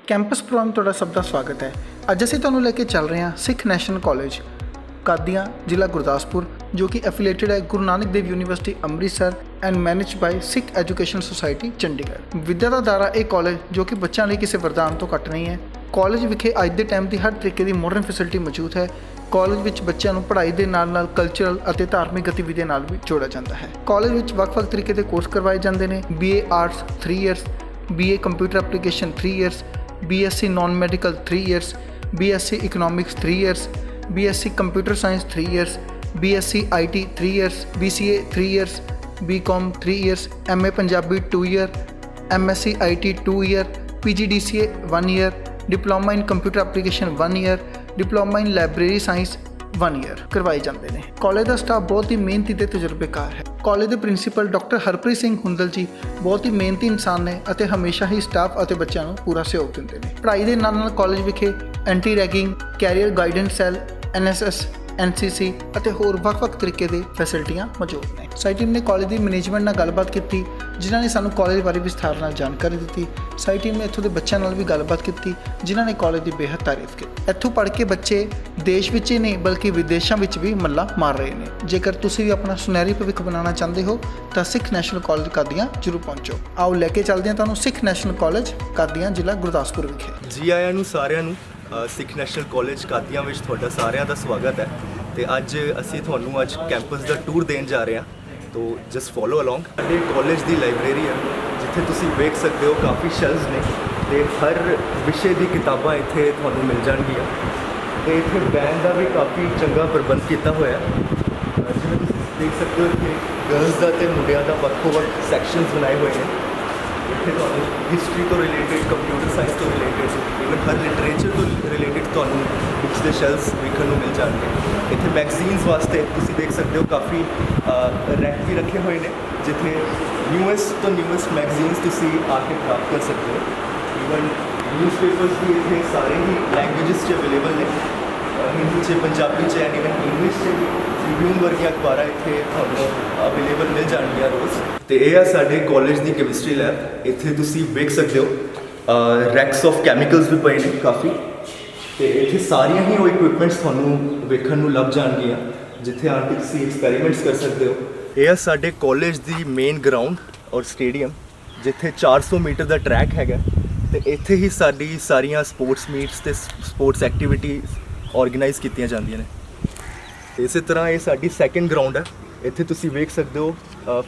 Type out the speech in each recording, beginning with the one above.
Campus programme ਤੁਹਾਡਾ ਸਭ ਦਾ ਸਵਾਗਤ ਹੈ। ਅੱਜ ਅਸੀਂ ਤੁਹਾਨੂੰ ਲੈ ਕੇ ਚੱਲ ਰਹੇ ਹਾਂ ਸਿੱਖ ਨੈਸ਼ਨਲ ਕਾਲਜ ਕਾਦੀਆਂ ਜ਼ਿਲ੍ਹਾ ਗੁਰਦਾਸਪੁਰ ਜੋ ਕਿ ਐਫੀਲੀਏਟਡ ਹੈ Guru Nanak Dev university Amritsar and managed by Sikh education society Chandigarh. ਵਿਦਿਆ ਦਾ ਦਾਰਾ ਇਹ ਕਾਲਜ ਜੋ ਕਿ ਬੱਚਿਆਂ ਲਈ ਕਿਸੇ ਵਰਦਾਨ ਤੋਂ ਘੱਟ ਨਹੀਂ ਹੈ। ਕਾਲਜ ਵਿਖੇ ਅੱਜ ਦੇ ਟਾਈਮ ਦੀ ਹਰ ਤਰੀਕੇ ਦੀ ਮਾਡਰਨ ਫੈਸਿਲਿਟੀ ਮੌਜੂਦ ਹੈ। ਕਾਲਜ ਵਿੱਚ ਬੱਚਿਆਂ ਨੂੰ ਪੜ੍ਹਾਈ ਦੇ ਨਾਲ ਕਲਚਰਲ ਅਤੇ ਧਾਰਮਿਕ ਗਤੀਵਿਧੀਆਂ ਨਾਲ ਵੀ ਜੋੜਿਆ ਜਾਂਦਾ ਹੈ। ਕਾਲਜ ਵਿੱਚ ਵੱਖ-ਵੱਖ ਤਰੀਕੇ ਦੇ ਕੋਰਸ ਕਰਵਾਏ ਜਾਂਦੇ ਨੇ। BA arts 3 years, BA computer application 3 years, BSc non medical 3 years, BSc economics 3 years, BSc computer science 3 years, BSc IT 3 years, BCA 3 years, BCom 3 years, MA Punjabi 2 year, MSc IT 2 year, PGDCA 1 year, diploma in computer application 1 year, diploma in library science 1 year करवाए जाते हैं। College का staff बहुत ही मेहनती ते तजुर्बेकार है। College के principal doctor Harpreet Singh Hundal जी बहुत ही मेहनती इंसान ने ਅਤੇ ਹਮੇਸ਼ਾ ਹੀ ਸਟਾਫ ਅਤੇ ਬੱਚਿਆਂ ਨੂੰ ਪੂਰਾ ਸਹਿਯੋਗ ਦਿੰਦੇ ਨੇ। ਪੜ੍ਹਾਈ ਦੇ ਨਾਲ ਕਾਲਜ ਵਿਖੇ anti ragging, career guidance cell, NSS, NCC ਅਤੇ ਹੋਰ ਵੱਖ-ਵੱਖ ਤਰੀਕੇ ਦੇ ਫੈਸਿਲਿਟੀਆਂ ਮੌਜੂਦ ਨੇ। ਸਾਡੀ ਟੀਮ ਨੇ ਕਾਲਜ ਦੀ ਮੈਨੇਜਮੈਂਟ ਨਾਲ ਗੱਲਬਾਤ ਕੀਤੀ ਜਿਨ੍ਹਾਂ ਨੇ ਸਾਨੂੰ ਕਾਲਜ ਬਾਰੇ ਵਿਸਥਾਰ ਨਾਲ ਜਾਣਕਾਰੀ ਦਿੱਤੀ। ਸਾਡੀ ਟੀਮ ਨੇ ਇੱਥੋਂ ਦੇ ਬੱਚਿਆਂ ਨਾਲ ਵੀ ਗੱਲਬਾਤ ਕੀਤੀ ਜਿਨ੍ਹਾਂ ਨੇ ਕਾਲਜ ਦੀ ਬੇਹੱਦ ਤਾਰੀਫ ਕੀਤੀ। ਇੱਥੋਂ ਪੜ੍ਹ ਕੇ ਬੱਚੇ ਦੇਸ਼ ਵਿੱਚ ਹੀ ਨਹੀਂ ਬਲਕਿ ਵਿਦੇਸ਼ਾਂ ਵਿੱਚ ਵੀ ਮੱਲਾ ਮਾਰ ਰਹੇ ਨੇ। ਜੇਕਰ ਤੁਸੀਂ ਵੀ ਆਪਣਾ ਸੁਨਹਿਰੀ ਭਵਿੱਖ ਬਣਾਉਣਾ ਚਾਹੁੰਦੇ ਹੋ ਤਾਂ ਸਿੱਖ ਨੈਸ਼ਨਲ ਕਾਲਜ ਕਾਦੀਆਂ ਜ਼ਰੂਰ ਪਹੁੰਚੋ। ਆਓ ਲੈ ਕੇ ਚੱਲਦੇ ਹਾਂ ਤੁਹਾਨੂੰ ਸਿੱਖ ਨੈਸ਼ਨਲ ਕਾਲਜ ਕਾਦੀਆਂ ਜ਼ਿਲ੍ਹਾ ਗੁਰਦਾਸਪੁਰ ਵਿਖੇ। ਜੀ ਆਇਆਂ ਨੂੰ ਸਾਰਿਆਂ ਨੂੰ। ਸਿੱਖ ਨੈਸ਼ਨਲ ਕਾਲਜ ਕਾਦੀਆਂ ਵਿੱਚ ਤੁਹਾਡਾ ਸਾਰਿਆਂ ਦਾ ਸਵਾਗਤ ਹੈ। ਤੇ ਅੱਜ ਅਸੀਂ ਤੁਹਾਨੂੰ ਅੱਜ ਕੈਂਪਸ ਦਾ ਟੂਰ ਦੇਣ ਜਾ ਰਹੇ ਹਾਂ। ਤੋ ਜਸਟ ਫੋਲੋ ਅਲੋਂਗ। ਸਾਡੇ ਕਾਲਜ ਦੀ ਲਾਇਬ੍ਰੇਰੀ ਹੈ ਜਿੱਥੇ ਤੁਸੀਂ ਵੇਖ ਸਕਦੇ ਹੋ ਕਾਫੀ ਸ਼ੈਲਫਸ ਨੇ ਤੇ ਹਰ ਵਿਸ਼ੇ ਦੀ ਕਿਤਾਬਾਂ ਇੱਥੇ ਤੁਹਾਨੂੰ ਮਿਲ ਜਾਣਗੀਆਂ। ਤੇ ਇੱਥੇ ਬੈਨ ਦਾ ਵੀ ਕਾਫੀ ਚੰਗਾ ਪ੍ਰਬੰਧ ਕੀਤਾ ਹੋਇਆ ਹੈ। ਜਿਵੇਂ ਤੁਸੀਂ ਦੇਖ ਸਕਦੇ ਹੋ ਇੱਥੇ ਗਰਲਸ ਦਾ ਤੇ ਮੁੰਡਿਆਂ ਦਾ ਵੱਖੋ-ਵੱਖ ਸੈਕਸ਼ਨਸ ਬਣਾਏ ਹੋਏ ਨੇ। ਇੱਥੇ ਤੁਹਾਨੂੰ ਹਿਸਟਰੀ ਤੋਂ ਰਿਲੇਟਡ, ਕੰਪਿਊਟਰ ਸਾਇੰਸ ਤੋਂ ਰਿਲੇਟਡ, ਈਵਨ ਹਰ ਲਿਟਰੇਚਰ ਤੋਂ ਰਿਲੇਟਡ ਤੁਹਾਨੂੰ ਬੁੱਕਸ ਦੇ ਸ਼ੈਲਫਸ ਵੇਖਣ ਨੂੰ ਮਿਲ ਜਾਣਗੇ। ਇੱਥੇ ਮੈਗਜ਼ੀਨਸ ਵਾਸਤੇ ਤੁਸੀਂ ਦੇਖ ਸਕਦੇ ਹੋ ਕਾਫੀ ਰੈਕ ਵੀ ਰੱਖੇ ਹੋਏ ਨੇ ਜਿੱਥੇ ਨਿਊਐਸਟ ਤੋਂ ਨਿਊਐਸਟ ਮੈਗਜ਼ੀਨਸ ਤੁਸੀਂ ਆ ਕੇ ਪ੍ਰਾਪਤ ਕਰ ਸਕਦੇ ਹੋ। ਈਵਨ ਨਿਊਜ਼ਪੇਪਰਸ ਵੀ ਇੱਥੇ ਸਾਰੇ ਹੀ ਲੈਂਗੁਏਜਸ 'ਚ ਅਵੇਲੇਬਲ ਨੇ। ਹਿੰਦੀ 'ਚ, ਪੰਜਾਬੀ 'ਚ ਐਂਡ ਈਵਨ ਇੰਗਲਿਸ਼ 'ਚ ਵੀ ਟ੍ਰਿਬਿਊਨ ਵਰਗੀਆਂ ਅਖਬਾਰਾਂ ਇੱਥੇ ਤੁਹਾਨੂੰ ਅਵੇਲੇਬਲ ਮਿਲ ਜਾਣਗੀਆਂ ਰੋਜ਼। ਤੇ ਇਹ ਆ ਸਾਡੇ ਕਾਲਜ ਦੀ ਕੈਮਿਸਟਰੀ ਲੈਬ। ਇੱਥੇ ਤੁਸੀਂ ਵੇਖ ਸਕਦੇ ਹੋ ਰੈਕਸ ਆਫ ਕੈਮੀਕਲਸ ਵੀ ਪਏ ਨੇ ਕਾਫੀ। ਤੇ ਇੱਥੇ ਸਾਰੀਆਂ ਹੀ ਉਹ ਇਕਵਿਪਮੈਂਟਸ ਤੁਹਾਨੂੰ ਵੇਖਣ ਨੂੰ ਲੱਭ ਜਾਣਗੀਆਂ ਜਿੱਥੇ ਆ ਕੇ ਤੁਸੀਂ ਐਕਸਪੈਰੀਮੈਂਟਸ ਕਰ ਸਕਦੇ ਹੋ। ਇਹ ਆ ਸਾਡੇ ਕਾਲਜ ਦੀ ਮੇਨ ਗਰਾਊਂਡ ਔਰ ਸਟੇਡੀਅਮ ਜਿੱਥੇ 400 ਮੀਟਰ ਦਾ ਟਰੈਕ ਹੈਗਾ। ਤੇ ਇੱਥੇ ਹੀ ਸਾਡੀ ਸਾਰੀਆਂ ਸਪੋਰਟਸ ਮੀਟਸ ਤੇ ਸਪੋਰਟਸ ਐਕਟੀਵਿਟੀਜ਼ ਆਰਗੇਨਾਈਜ਼ ਕੀਤੀਆਂ ਜਾਂਦੀਆਂ ਨੇ। ਤੇ ਇਸੇ ਤਰ੍ਹਾਂ ਇਹ ਸਾਡੀ ਸੈਕੰਡ ਗਰਾਊਂਡ ਹੈ। ਇੱਥੇ ਤੁਸੀਂ ਵੇਖ ਸਕਦੇ ਹੋ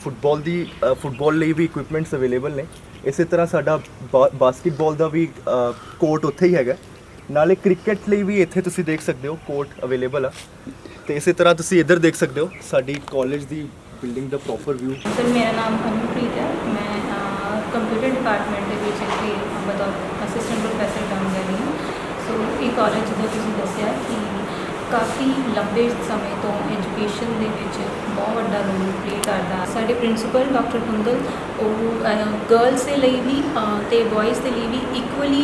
ਫੁੱਟਬਾਲ ਲਈ ਵੀ ਇਕਵਿਪਮੈਂਟਸ ਅਵੇਲੇਬਲ ਨੇ। ਇਸੇ ਤਰ੍ਹਾਂ ਸਾਡਾ ਬਾਸਕਟਬਾਲ ਦਾ ਵੀ ਕੋਰਟ ਉੱਥੇ ਹੀ ਹੈਗਾ। ਨਾਲੇ ਕ੍ਰਿਕਟ ਲਈ ਵੀ ਇੱਥੇ ਤੁਸੀਂ ਦੇਖ ਸਕਦੇ ਹੋ ਕੋਰਟ ਅਵੇਲੇਬਲ ਆ। ਤੇ ਇਸੇ ਤਰ੍ਹਾਂ ਤੁਸੀਂ ਇੱਧਰ ਦੇਖ ਸਕਦੇ ਹੋ ਸਾਡੀ ਕਾਲਜ ਦੀ ਬਿਲਡਿੰਗ ਦਾ ਪ੍ਰੋਪਰ ਵਿਊ। ਸਰ ਮੇਰਾ ਨਾਮ ਅਨੁਪ੍ਰੀਤ ਹੈ। ਮੈਂ ਕੰਪਿਊਟਰ ਡਿਪਾਰਟਮੈਂਟ ਦੇ ਵਿੱਚ ਇੱਥੇ ਬਤੌਰ ਅਸਿਸਟੈਂਟ ਪ੍ਰੋਫੈਸਰ ਕੰਮ ਕਰ ਰਹੀ ਹਾਂ। ਸੋ ਇਹ ਕਾਲਜ ਜਿੱਦਾਂ ਤੁਸੀਂ ਦੱਸਿਆ ਕਿ ਕਾਫੀ ਲੰਬੇ ਸਮੇਂ ਤੋਂ ਐਜੂਕੇਸ਼ਨ ਦੇ ਵਿੱਚ ਬਹੁਤ ਵੱਡਾ ਰੋਲ ਪਲੇ ਕਰਦਾ। ਸਾਡੇ ਪ੍ਰਿੰਸੀਪਲ ਡਾਕਟਰ ਹੁੰਦਲ ਉਹ ਗਰਲਸ ਦੇ ਲਈ ਵੀ ਅਤੇ ਬॉयज़ ਦੇ ਲਈ ਵੀ ਇਕੁਅਲੀ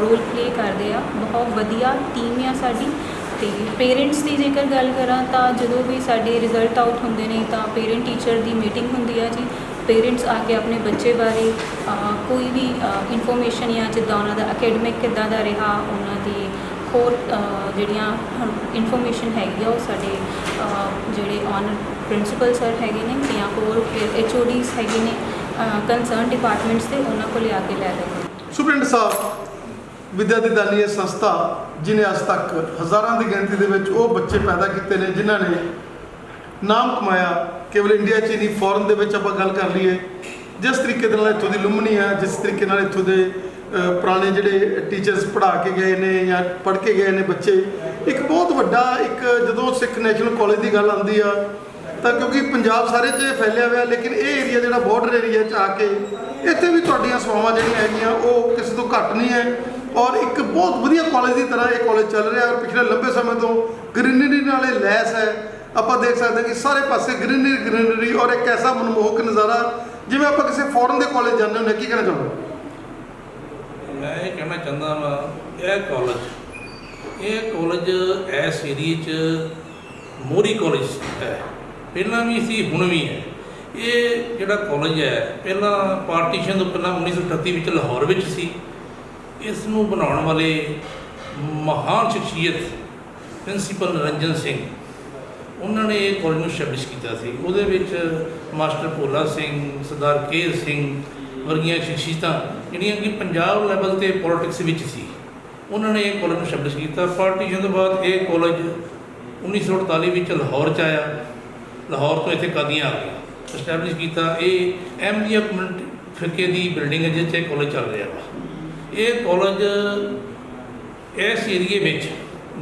ਰੋਲ ਪਲੇ ਕਰਦੇ ਆ। ਬਹੁਤ ਵਧੀਆ ਟੀਮ ਆ ਸਾਡੀ। ਅਤੇ ਪੇਰੈਂਟਸ ਦੀ ਜੇਕਰ ਗੱਲ ਕਰਾਂ ਤਾਂ ਜਦੋਂ ਵੀ ਸਾਡੇ ਰਿਜ਼ਲਟ ਆਊਟ ਹੁੰਦੇ ਨੇ ਤਾਂ ਪੇਰੈਂਟ ਟੀਚਰ ਦੀ ਮੀਟਿੰਗ ਹੁੰਦੀ ਆ ਜੀ। ਪੇਰੈਂਟਸ ਆ ਕੇ ਆਪਣੇ ਬੱਚੇ ਬਾਰੇ ਕੋਈ ਵੀ ਇਨਫੋਰਮੇਸ਼ਨ ਜਾਂ ਜਿੱਦਾਂ ਉਹਨਾਂ ਦਾ ਅਕੈਡਮਿਕ ਕਿੱਦਾਂ ਦਾ ਰਿਹਾ, ਉਹਨਾਂ ਦੀ ਹੋਰ ਜਿਹੜੀਆਂ ਇਨਫੋਰਮੇਸ਼ਨ ਹੈਗੀ ਆ ਉਹ ਸਾਡੇ ਜਿਹੜੇ ਔਨਰ ਪ੍ਰਿੰਸੀਪਲ ਸਰ ਹੈਗੇ ਨੇ ਜਾਂ ਹੋਰ HODs ਹੈਗੇ ਨੇ ਕੰਸਰਨ ਡਿਪਾਰਟਮੈਂਟਸ ਦੇ ਉਹਨਾਂ ਕੋਲ ਆ ਕੇ ਲੈ ਰਹੇ ਨੇ। ਸੁਪਰਿੰਟ ਸਾਹਿਬ ਵਿਦਿਆ ਦੀ ਦਾਨੀ ਇਹ ਸੰਸਥਾ ਜਿਹਨੇ ਅੱਜ ਤੱਕ ਹਜ਼ਾਰਾਂ ਦੀ ਗਿਣਤੀ ਦੇ ਵਿੱਚ ਉਹ ਬੱਚੇ ਪੈਦਾ ਕੀਤੇ ਨੇ ਜਿਨ੍ਹਾਂ ਨੇ ਨਾਮ ਕਮਾਇਆ। ਕੇਵਲ ਇੰਡੀਆ 'ਚ ਹੀ ਨਹੀਂ, ਫੋਰਨ ਦੇ ਵਿੱਚ ਆਪਾਂ ਗੱਲ ਕਰ ਲਈਏ ਜਿਸ ਤਰੀਕੇ ਦੇ ਨਾਲ ਇੱਥੋਂ ਦੀ ਲੁਮਨੀ ਹੈ, ਜਿਸ ਤਰੀਕੇ ਨਾਲ ਇੱਥੋਂ ਦੇ ਪੁਰਾਣੇ ਜਿਹੜੇ ਟੀਚਰਸ ਪੜ੍ਹਾ ਕੇ ਗਏ ਨੇ ਜਾਂ ਪੜ੍ਹ ਕੇ ਗਏ ਨੇ ਬੱਚੇ, ਇੱਕ ਬਹੁਤ ਵੱਡਾ ਜਦੋਂ ਸਿੱਖ ਨੈਸ਼ਨਲ ਕਾਲਜ ਦੀ ਗੱਲ ਆਉਂਦੀ ਆ ਤਾਂ ਕਿਉਂਕਿ ਪੰਜਾਬ ਸਾਰੇ 'ਚ ਫੈਲਿਆ ਹੋਇਆ ਲੇਕਿਨ ਇਹ ਏਰੀਆ ਜਿਹੜਾ ਬਾਰਡਰ ਏਰੀਆ 'ਚ ਆ ਕੇ ਇੱਥੇ ਵੀ ਤੁਹਾਡੀਆਂ ਸੇਵਾਵਾਂ ਜਿਹੜੀਆਂ ਹੈਗੀਆਂ ਉਹ ਕਿਸੇ ਤੋਂ ਘੱਟ ਨਹੀਂ ਹੈ ਔਰ ਇੱਕ ਬਹੁਤ ਵਧੀਆ ਕਾਲਜ ਦੀ ਤਰ੍ਹਾਂ ਇਹ ਕਾਲਜ ਚੱਲ ਰਿਹਾ ਔਰ ਪਿਛਲੇ ਲੰਬੇ ਸਮੇਂ ਤੋਂ ਗ੍ਰੀਨਰੀ ਨਾਲ ਇਹ ਲੈਸ ਹੈ। ਆਪਾਂ ਦੇਖ ਸਕਦੇ ਹਾਂ ਕਿ ਸਾਰੇ ਪਾਸੇ ਗ੍ਰੀਨਰੀ ਔਰ ਇੱਕ ਐਸਾ ਮਨਮੋਹਕ ਨਜ਼ਾਰਾ ਜਿਵੇਂ ਆਪਾਂ ਕਿਸੇ ਫੋਰਨ ਦੇ ਕਾਲਜ ਜਾਂਦੇ ਹੁੰਦੇ। ਕੀ ਕਹਿਣਾ ਚਾਹੁੰਦੇ? मैं ये कहना चाहता वा यह कॉलेज इस एरिए च मोरी कॉलेज है। पहला भी सी हुण भी है। ये जोड़ा कॉलेज है पहला पार्टीशन तो पहला 1938 लाहौर में सी ਇਸ ਨੂੰ ਬਣਾਉਣ ਵਾਲੇ ਮਹਾਨ ਸ਼ਖਸੀਅਤ ਪ੍ਰਿੰਸੀਪਲ ਨਿਰੰਜਨ ਸਿੰਘ, ਉਹਨਾਂ ਨੇ ਇਹ ਕਾਲਜ ਨੂੰ ਸਟੈਬਲਿਸ਼ ਕੀਤਾ ਸੀ। ਉਹਦੇ ਵਿੱਚ ਮਾਸਟਰ ਭੋਲਾ ਸਿੰਘ, ਸਰਦਾਰ ਕੇਰ ਸਿੰਘ ਵਰਗੀਆਂ ਸ਼ਖਸੀਅਤਾਂ ਜਿਹੜੀਆਂ ਕਿ ਪੰਜਾਬ ਲੈਵਲ 'ਤੇ ਪੋਲੀਟਿਕਸ ਵਿੱਚ ਸੀ, ਉਹਨਾਂ ਨੇ ਇਹ ਕਾਲਜ ਨੂੰ ਸਟੈਬਲਿਸ਼ ਕੀਤਾ। ਪਾਰਟੀਸ਼ਨ ਤੋਂ ਬਾਅਦ ਇਹ ਕਾਲਜ 1948 ਵਿੱਚ ਲਾਹੌਰ 'ਚ ਆਇਆ, ਲਾਹੌਰ ਤੋਂ ਇੱਥੇ ਕਾਦੀਆਂ ਆ ਗਿਆ, ਸਟੈਬਲਿਸ਼ ਕੀਤਾ। ਇਹ ਅਹਿਮਦੀਆ ਕਮਿਊਨਿਟੀ ਫਿਰਕੇ ਦੀ ਬਿਲਡਿੰਗ ਹੈ ਜਿਸ 'ਚ ਇਹ ਕਾਲਜ ਚੱਲ ਰਿਹਾ ਵਾ। ਇਹ ਕਾਲਜ ਇਸ ਏਰੀਏ ਵਿੱਚ,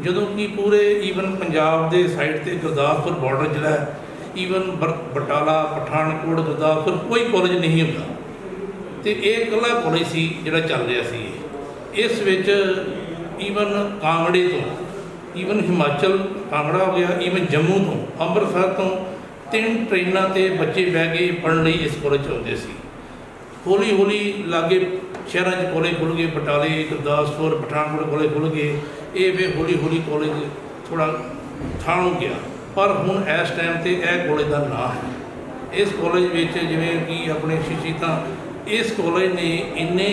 ਜਦੋਂ ਕਿ ਪੂਰੇ ਈਵਨ ਪੰਜਾਬ ਦੇ ਸਾਈਡ 'ਤੇ ਗੁਰਦਾਸਪੁਰ ਬਾਰਡਰ ਜਿਹੜਾ ਹੈ, ਈਵਨ ਬਟਾਲਾ, ਪਠਾਨਕੋਟ, ਗੁਰਦਾਸਪੁਰ ਕੋਈ ਕਾਲਜ ਨਹੀਂ ਹੁੰਦਾ, ਅਤੇ ਇਹ ਇਕੱਲਾ ਕਾਲਜ ਸੀ ਜਿਹੜਾ ਚੱਲ ਰਿਹਾ ਸੀ। ਇਸ ਵਿੱਚ ਈਵਨ ਕਾਂਗੜੇ ਤੋਂ, ਈਵਨ ਹਿਮਾਚਲ ਕਾਂਗੜਾ ਹੋ ਗਿਆ, ਈਵਨ ਜੰਮੂ ਤੋਂ, ਅੰਮ੍ਰਿਤਸਰ ਤੋਂ 3 ਟ੍ਰੇਨਾਂ 'ਤੇ ਬੱਚੇ ਬਹਿ ਕੇ ਪੜ੍ਹਨ ਲਈ ਇਸ ਕਾਲਜ 'ਚ ਆਉਂਦੇ ਸੀ। ਹੌਲੀ ਹੌਲੀ ਲਾਗੇ ਸ਼ਹਿਰਾਂ 'ਚ ਕਾਲਜ ਖੁੱਲ੍ਹ ਗਏ, ਬਟਾਲੇ, ਗੁਰਦਾਸਪੁਰ, ਪਠਾਨਕੋਟ ਕਾਲਜ ਖੁੱਲ੍ਹ ਗਏ। ਇਹ ਫਿਰ ਹੌਲੀ ਹੌਲੀ ਕਾਲਜ ਥੋੜ੍ਹਾ ਥਾਂ ਨੂੰ ਗਿਆ, ਪਰ ਹੁਣ ਇਸ ਟਾਈਮ 'ਤੇ ਇਹ ਕਾਲਜ ਦਾ ਨਾਂ ਹੈ। ਇਸ ਕਾਲਜ ਵਿੱਚ ਜਿਵੇਂ ਕਿ ਆਪਣੇ ਸ਼ਖਸੀਅਤਾਂ, ਇਸ ਕਾਲਜ ਨੇ ਇੰਨੇ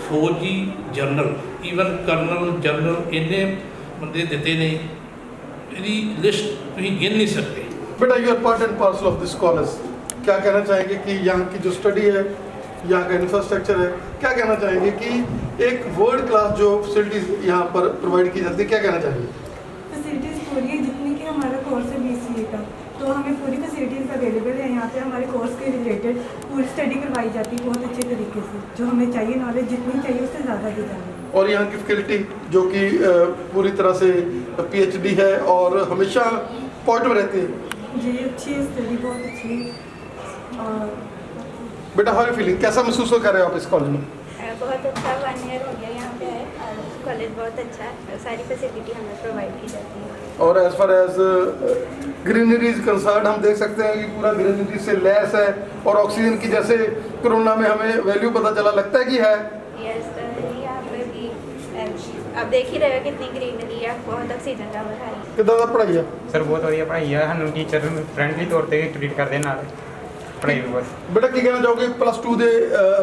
ਫੌਜੀ ਜਨਰਲ, ਈਵਨ ਕਰਨਲ, ਜਨਰਲ, ਇੰਨੇ ਬੰਦੇ ਦਿੱਤੇ ਨੇ, ਇਹਦੀ ਲਿਸਟ ਤੁਸੀਂ ਗਿਣ नहीं सकते। बेटा you are part and parcel of this college, क्या कहना चाहेंगे कि यहाँ की जो स्टडी है, यहाँ का इंफ्रास्ट्रक्चर है, क्या कहना चाहेंगे कि एक वर्ल्ड क्लास जो फैसिलिटीज़ यहाँ पर प्रोवाइड की जाती है, क्या कहना चाहेंगे? फैसिलिटीज़ पूरी है, जितनी कि हमारा कोर्स है BCA का, तो हमें पूरी फैसिलिटीज़ अवेलेबल है। यहाँ पे हमारे कोर्स के रिलेटेड पूरी स्टडी करवाई जाती है बहुत अच्छे तरीके से। जो हमें चाहिए नॉलेज जितनी चाहिए उससे ज़्यादा दी जाती है। और यहाँ की फैकल्टी जो कि पूरी तरह से PhD है और हमेशा पॉजिटिव रहती है। जी अच्छी है, स्टडी बहुत अच्छी है। और बेटा हाउ आर फीलिंग, कैसा महसूस कर रहे हो आप इस कॉलेज में? बहुत अच्छा, 1 ईयर हो गया यहाँ पे है और कॉलेज बहुत अच्छा है, सारी फैसिलिटी हमें प्रोवाइड की जाती है। और as far as greenery is concern, हम देख सकते हैं कि पूरा ग्रीनरी से लैस है और ऑक्सीजन की, जैसे कोरोना में हमें वैल्यू पता चला, लगता है कि है। यस, यहाँ पे भी आप देख ही रहे हो कितनी ग्रीनरी है, बहुत ऑक्सीजन लेवल है। कितना दा पढ़ाई है सर? बहुत वधिया पढ़ाई है, सानू टीचर फ्रेंडली तौर पर ट्रीट करते नाल पढ़ाई भी बहुत। बेटा की कहना चाहोगे +2 ਦੇ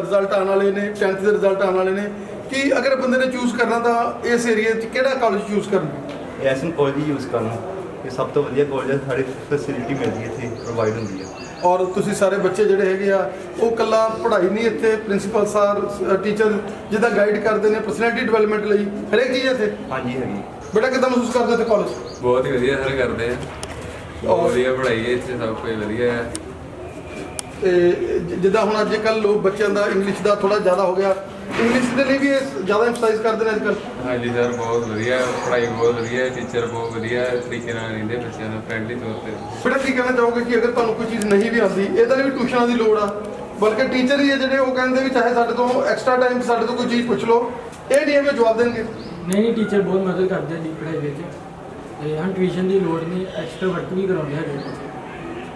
ਰਿਜ਼ਲਟ ਆਉਣ ਵਾਲੇ ਨੇ, 10th ਦੇ ਰਿਜ਼ਲਟ ਆਉਣ ਵਾਲੇ ਨੇ, ਕਿ ਅਗਰ ਬੰਦੇ ਨੇ ਚੂਜ਼ ਕਰਨਾ ਤਾਂ ਇਸ ਏਰੀਆ 'ਚ ਕਿਹੜਾ ਕਾਲਜ ਚੂਜ਼ ਕਰਨਾ? ਐਸਨ ਕਾਲਜ ਹੀ ਯੂਜ਼ ਕਰਨਾ, ਇਹ ਸਭ ਤੋਂ ਵਧੀਆ ਕਾਲਜ ਹੈ। ਸਾਰੀ ਫੈਸਿਲਿਟੀ ਮਿਲਦੀ ਹੈ ਇੱਥੇ, ਪ੍ਰੋਵਾਈਡ ਹੁੰਦੀ ਹੈ। ਔਰ ਤੁਸੀਂ ਸਾਰੇ ਬੱਚੇ ਜਿਹੜੇ ਹੈਗੇ ਆ, ਉਹ ਕੱਲਾ ਪੜ੍ਹਾਈ ਨਹੀਂ, ਇੱਥੇ ਪ੍ਰਿੰਸੀਪਲ ਸਰ, ਟੀਚਰ ਜਿੱਦਾਂ ਗਾਈਡ ਕਰਦੇ ਨੇ ਪਰਸਨੈਲਿਟੀ ਡਿਵੈਲਪਮੈਂਟ ਲਈ, ਹਰੇਕ ਚੀਜ਼ ਇੱਥੇ। ਹਾਂਜੀ ਹੈਗੀ। ਬੇਟਾ ਕਿੱਦਾਂ ਮਹਿਸੂਸ ਕਰਦੇ ਇੱਥੇ ਕਾਲਜ? ਬਹੁਤ ਹੀ ਵਧੀਆ ਸਰ ਕਰਦੇ ਆ, ਬਹੁਤ ਵਧੀਆ ਪੜ੍ਹਾਈ ਹੈ ਇੱਥੇ, ਸਭ ਕੁਝ ਵਧੀਆ ਹੈ। ਤੇ ਜਿੱਦਾਂ ਹੁਣ ਅੱਜ ਕੱਲ੍ਹ ਲੋਕ ਬੱਚਿਆਂ ਦਾ ਇੰਗਲਿਸ਼ ਦਾ ਥੋੜਾ ਜ਼ਿਆਦਾ ਹੋ ਗਿਆ, ਇੰਗਲਿਸ਼ ਦੇ ਲਈ ਵੀ ਇਹ ਜ਼ਿਆਦਾ ਐਮਫਸਾਈਜ਼ ਕਰਦੇ ਨੇ ਅੱਜ ਕੱਲ੍ਹ। ਹਾਂਜੀ ਸਰ, ਬਹੁਤ ਵਧੀਆ ਪੜ੍ਹਾਈ, ਬਹੁਤ ਵਧੀਆ ਟੀਚਰ, ਬਹੁਤ ਵਧੀਆ ਤਰੀਕੇ ਨਾਲ ਰਹਿੰਦੇ ਬੱਚਿਆਂ ਨਾਲ, ਫਰੈਂਡਲੀ ਤੌਰ ਤੇ। ਬੇਟਾ ਕੀ ਕਹਿਣਾ ਚਾਹੋਗੇ ਕਿ ਅਗਰ ਤੁਹਾਨੂੰ ਕੋਈ ਚੀਜ਼ ਨਹੀਂ ਵੀ ਆਉਂਦੀ, ਇਹਦਾ ਲਈ ਵੀ ਟਿਊਸ਼ਨਾਂ ਦੀ ਲੋੜ ਆ, ਬਲਕਿ ਟੀਚਰ ਹੀ ਹੈ ਜਿਹੜੇ ਉਹ ਕਹਿੰਦੇ ਵੀ ਚਾਹੇ ਸਾਡੇ ਤੋਂ ਐਕਸਟਰਾ ਟਾਈਮ ਸਾਡੇ ਤੋਂ ਕੋਈ ਚੀਜ਼ ਪੁੱਛ ਲਓ, ਇਹ ਨਹੀਂ ਐਵੇਂ ਜਵਾਬ ਦੇਣਗੇ। ਨਹੀਂ, ਟੀਚਰ ਬਹੁਤ ਮਦਦ ਕਰਦੇ ਜੀ ਪੜ੍ਹਾਈ ਵਿੱਚ, ਤੇ ਹਾਂ ਟਿਊਸ਼ਨ ਦੀ ਲੋੜ ਨਹੀਂ, ਐਕਸਟਰਾ ਵਰਕ ਵੀ ਕਰਾਉਂਦੇ ਹੈਗੇ।